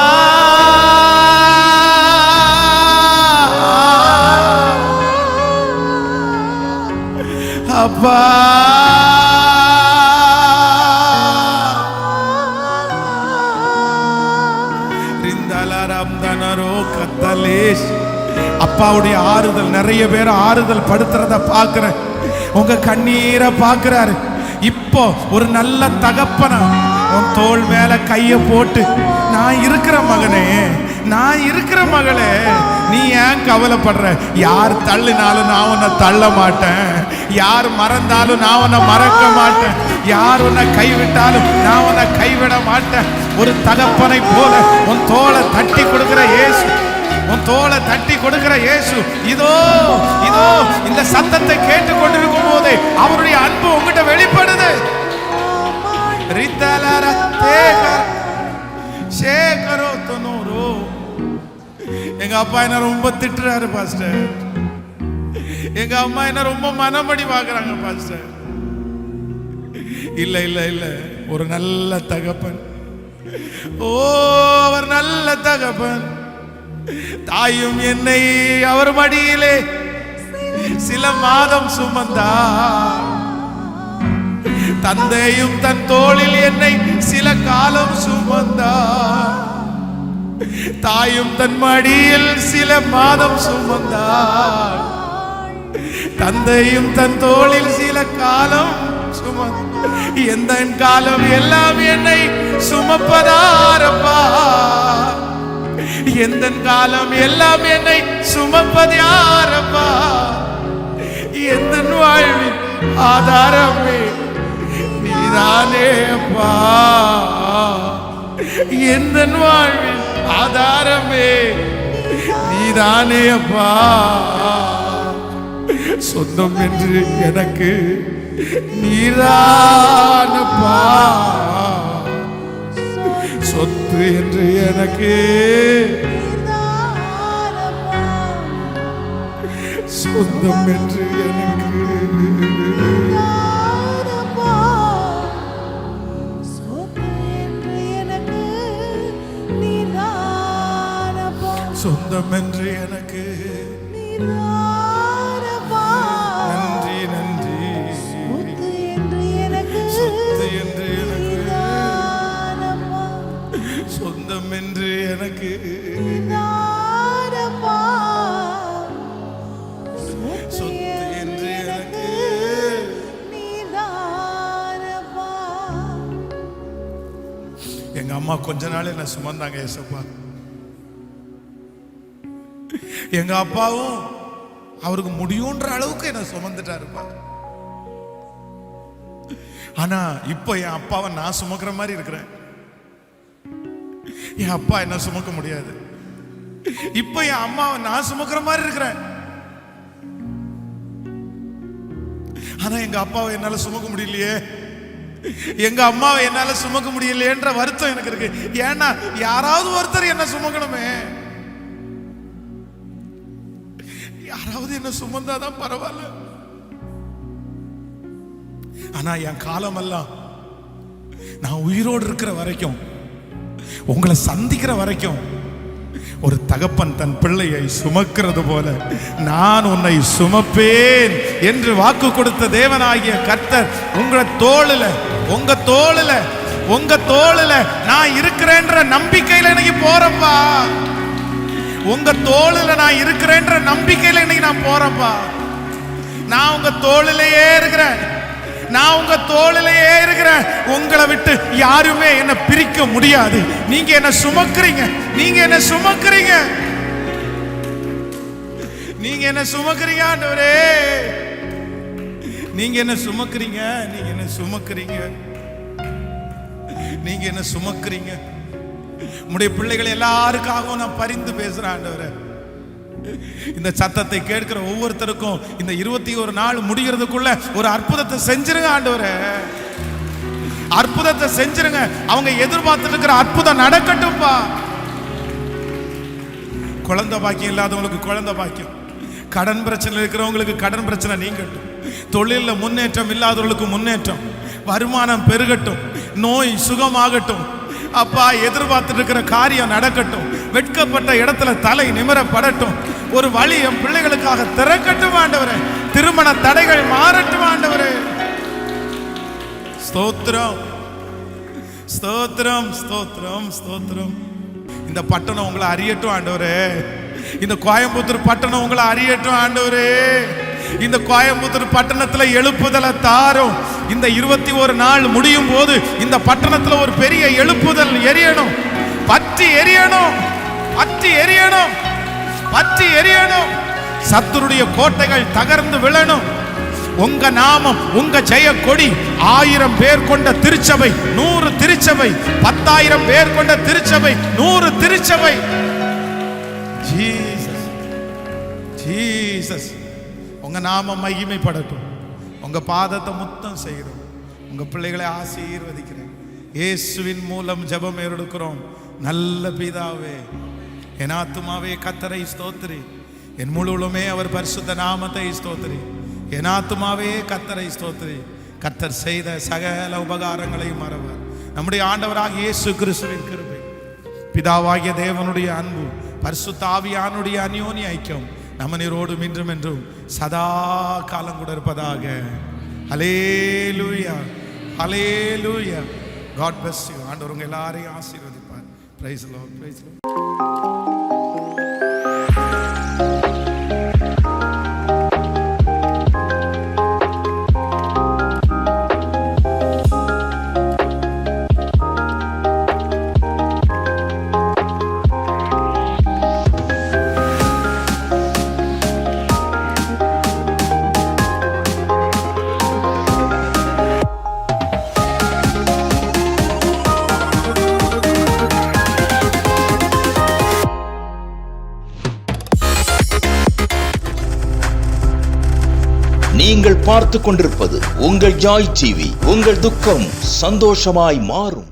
Speaker 1: அப்பா அப்பாவுடைய ஆறுதல், நிறைய பேர் ஆறுதல் படுத்துறத பார்க்கிறேன். உங்க கண்ணீரை பார்க்கிறாரு. இப்போ ஒரு நல்ல தகப்பனா உன் தோள் மேல கைய போட்டு, நான் இருக்கிற மகனே, நான் இருக்கிற மகளே, நீ ஏன் கவலைப்படுற? யார் தள்ளினாலும் நான் உன்னை தள்ள மாட்டேன், யார் மறந்தாலும் நான் உன்னை மறக்க மாட்டேன், யார் உன்னை கைவிட்டாலும் நான் உன்னை கைவிட மாட்டேன். ஒரு தகப்பனை போல உன் தோளை தட்டி கொடுக்கிற இயேசு, உன் தோளை தட்டி கொடுக்கிற இயேசு இதோ இதோ இந்த சத்தத்தை கேட்டு கொண்டிருக்கும் போதே அவருடைய அன்பு உங்ககிட்ட வெளிப்படுது. எங்க அப்பா என்ன ரொம்ப திட்டுறாரு பாஸ்டர், எங்க அம்மா என்ன ரொம்ப மனமடி பாக்குறாங்க பாஸ்டர். இல்ல இல்ல இல்ல, ஒரு நல்ல தகப்பன், ஓ அவர் நல்ல தகப்பன். தாயும் என்னை அவர் மடியிலே சில மாதம் சுமந்தார், தந்தையும் தன் தோளில் என்னை சில காலம் சுமந்தார். தாயும் தன் மடியில் சில மாதம் சுமந்தார், தந்தையும் தன் தோளில் சில காலம் சுமந்தார். எந்த காலம் எல்லாம் என்னை சுமப்பதாரப்பா, எந்த காலம் எல்லாம் என்னை சுமப்பது யாரப்பா? எந்த வாழ்வின் ஆதாரமே நீதானே அப்பா, எந்த வாழ்வின் ஆதாரமே நீதானே அப்பா. சொந்தம் என்று எனக்கு நீதானப்பா, சொத்து என்று எனக்கு சொந்தம் என்று எனக்கு சொந்தம் என்று எனக்கு நன்றி நன்றி. சொத்து என்று எனக்கு சொந்தம் என்று எனக்கு சொத்து என்று எனக்கு. எங்க அம்மா கொஞ்ச நாள் என்ன சுமந்தாங்க ஏசப்பா. எங்க அப்பாவும் அவருக்கு முடியுன்ற அளவுக்கு என்ன சுமந்துட்டாருப்பா. ஆனா இப்ப என் அப்பாவை நான் சுமக்கிற மாதிரி இருக்கிறேன், என் அப்பா என்ன சுமக்க முடியாது. இப்ப என் அம்மாவை நான் சுமக்கிற மாதிரி இருக்கிறேன், ஆனா எங்க அப்பாவை என்னால சுமக்க முடியலையே, எங்க அம்மாவை என்னால சுமக்க முடியலையேன்ற வருத்தம் எனக்கு இருக்கு. ஏன்னா யாராவது ஒருத்தர் என்ன சுமக்கணுமே, யாராவது என்ன சுமந்தாதான் பரவாயில்ல. ஆனா என் காலமெல்லாம் நான் உயிரோடு இருக்கிற வரைக்கும், உங்களை சந்திக்கிற வரைக்கும், ஒரு தகப்பன் தன் பிள்ளையை சுமக்கிறது போல நான் உன்னை சுமப்பேன் என்று வாக்கு கொடுத்த தேவனாகிய கர்த்தர் உங்களை தோளுல, உங்க தோளுல, உங்க தோளுல நான் இருக்கிறேன்ற நம்பிக்கையில இன்னைக்கு போறப்பா. உங்க தோளுல நான் இருக்கிறேன்ற நம்பிக்கையில இன்னைக்கு நான் போறப்பா. நான் உங்க தோளிலேயே இருக்கிறேன், நான் உங்க தோளிலேயே இருக்கிறேன். உங்களை விட்டு யாருமே என்ன பிரிக்க முடியாது. நீங்க என்ன சுமக்குறீங்க, நீங்க என்ன சுமக்குறீங்க, நீங்க என்ன சுமக்குறீங்க ஆண்டவரே, நீங்க என்ன சுமக்குறீங்க, நீங்க என்ன சுமக்குறீங்க, நீங்க என்ன சுமக்குறீங்க. உம்முடைய பிள்ளைகள் எல்லாருக்காகவும் நான் பரிந்து பேசுறேன் ஆண்டவரே. இந்த சத்தத்தை கேட்கிற ஒவ்வொருத்தருக்கும் இந்த 21 நாள் முடிகிறதுக்குள்ள ஒரு அற்புதத்தை செஞ்சிருங்க ஆண்டவரே, அற்புதத்தை செஞ்சிருங்க. அவங்க எதிர்பார்த்துட்டு இருக்கிற அற்புதம் நடக்கட்டும்பா. குழந்தை பாக்கியம் இல்லாதவங்களுக்கு குழந்தை பாக்கியம், கடன் பிரச்சனை இருக்கிறவங்களுக்கு கடன் பிரச்சனை நீங்கட்டும், தொழிலில் முன்னேற்றம் இல்லாதவர்களுக்கு முன்னேற்றம், வருமானம் பெருகட்டும், நோய் சுகமாகட்டும். அப்பா எதிர்பார்த்துட்டு இருக்கிற காரியம் நடக்கட்டும், வெட்கப்பட்ட இடத்துல தலை நிமிரப்படட்டும், ஒரு வழி என் பிள்ளைகளுக்காக திறக்கட்டும் ஆண்டவரே, திருமண தடைகள் மாறட்டும் ஆண்டவரே. ஸ்தோத்திரம் ஸ்தோத்திரம் ஸ்தோத்திரம் ஸ்தோத்திரம். இந்த பட்டணம் உங்களை அறியட்டும் ஆண்டவரே, இந்த கோயம்புத்தூர் பட்டணம் உங்களை அறியட்டும் ஆண்டவரே. இந்த கோயம்புத்தூர் பட்டணத்துல எழுப்புதலை தாரும். இந்த 21 நாள் முடியும் போது இந்த பட்டணத்துல ஒரு பெரிய எழுப்புதல் எரியணும், பற்றி எரியணும், பற்றி எரியணும், பற்றி எரியணும். சத்துருடைய கோட்டைகள் தகர்ந்து விழணும். உங்க நாமம், உங்க ஜெய கொடி 1000 பேர் கொண்ட திருச்சபை 100 திருச்சபை, 10,000 பேர் கொண்ட திருச்சபை 100 திருச்சபை. ஜீசஸ், ஜீசஸ், உங்க நாமம் மகிமைப்படட்டும். உங்க பாதத்தை முத்தம் செய்கிறோம். உங்க பிள்ளைகளை ஆசீர்வதிக்கிறேன். இயேசுவின் மூலம் ஜெபம் எடுக்கிறோம். நல்ல பிதாவே, என் ஆத்துமாவே கர்த்தரை ஸ்தோத்திரி, என் முழுவதுமே அவர் பரிசுத்த நாமத்தை ஸ்தோத்திரி. என் ஆத்துமாவே கர்த்தரை ஸ்தோத்திரி. கர்த்தர் செய்த சகல உபகாரங்களையும் மறவர். நம்முடைய ஆண்டவராகிய இயேசு கிறிஸ்துவின் கிருபை, பிதாவாகிய தேவனுடைய அன்பு, பரிசுத்த ஆவியானுடைய அந்யோன்ய ஐக்கியம் நம்ம நீரோடும் இன்றும் என்றும் சதா காலம் கூட இருப்பதாக. ஹல்லேலூயா, ஹல்லேலூயா. God bless you. ஆண்டவர் உங்க எல்லாரையும் ஆசீர்வதிப்பார். Praise the Lord, praise the Lord.
Speaker 2: நீங்கள் பார்த்து கொண்டிருப்பது உங்கள் ஜாய் டிவி. உங்கள் துக்கம் சந்தோஷமாய் மாறும்.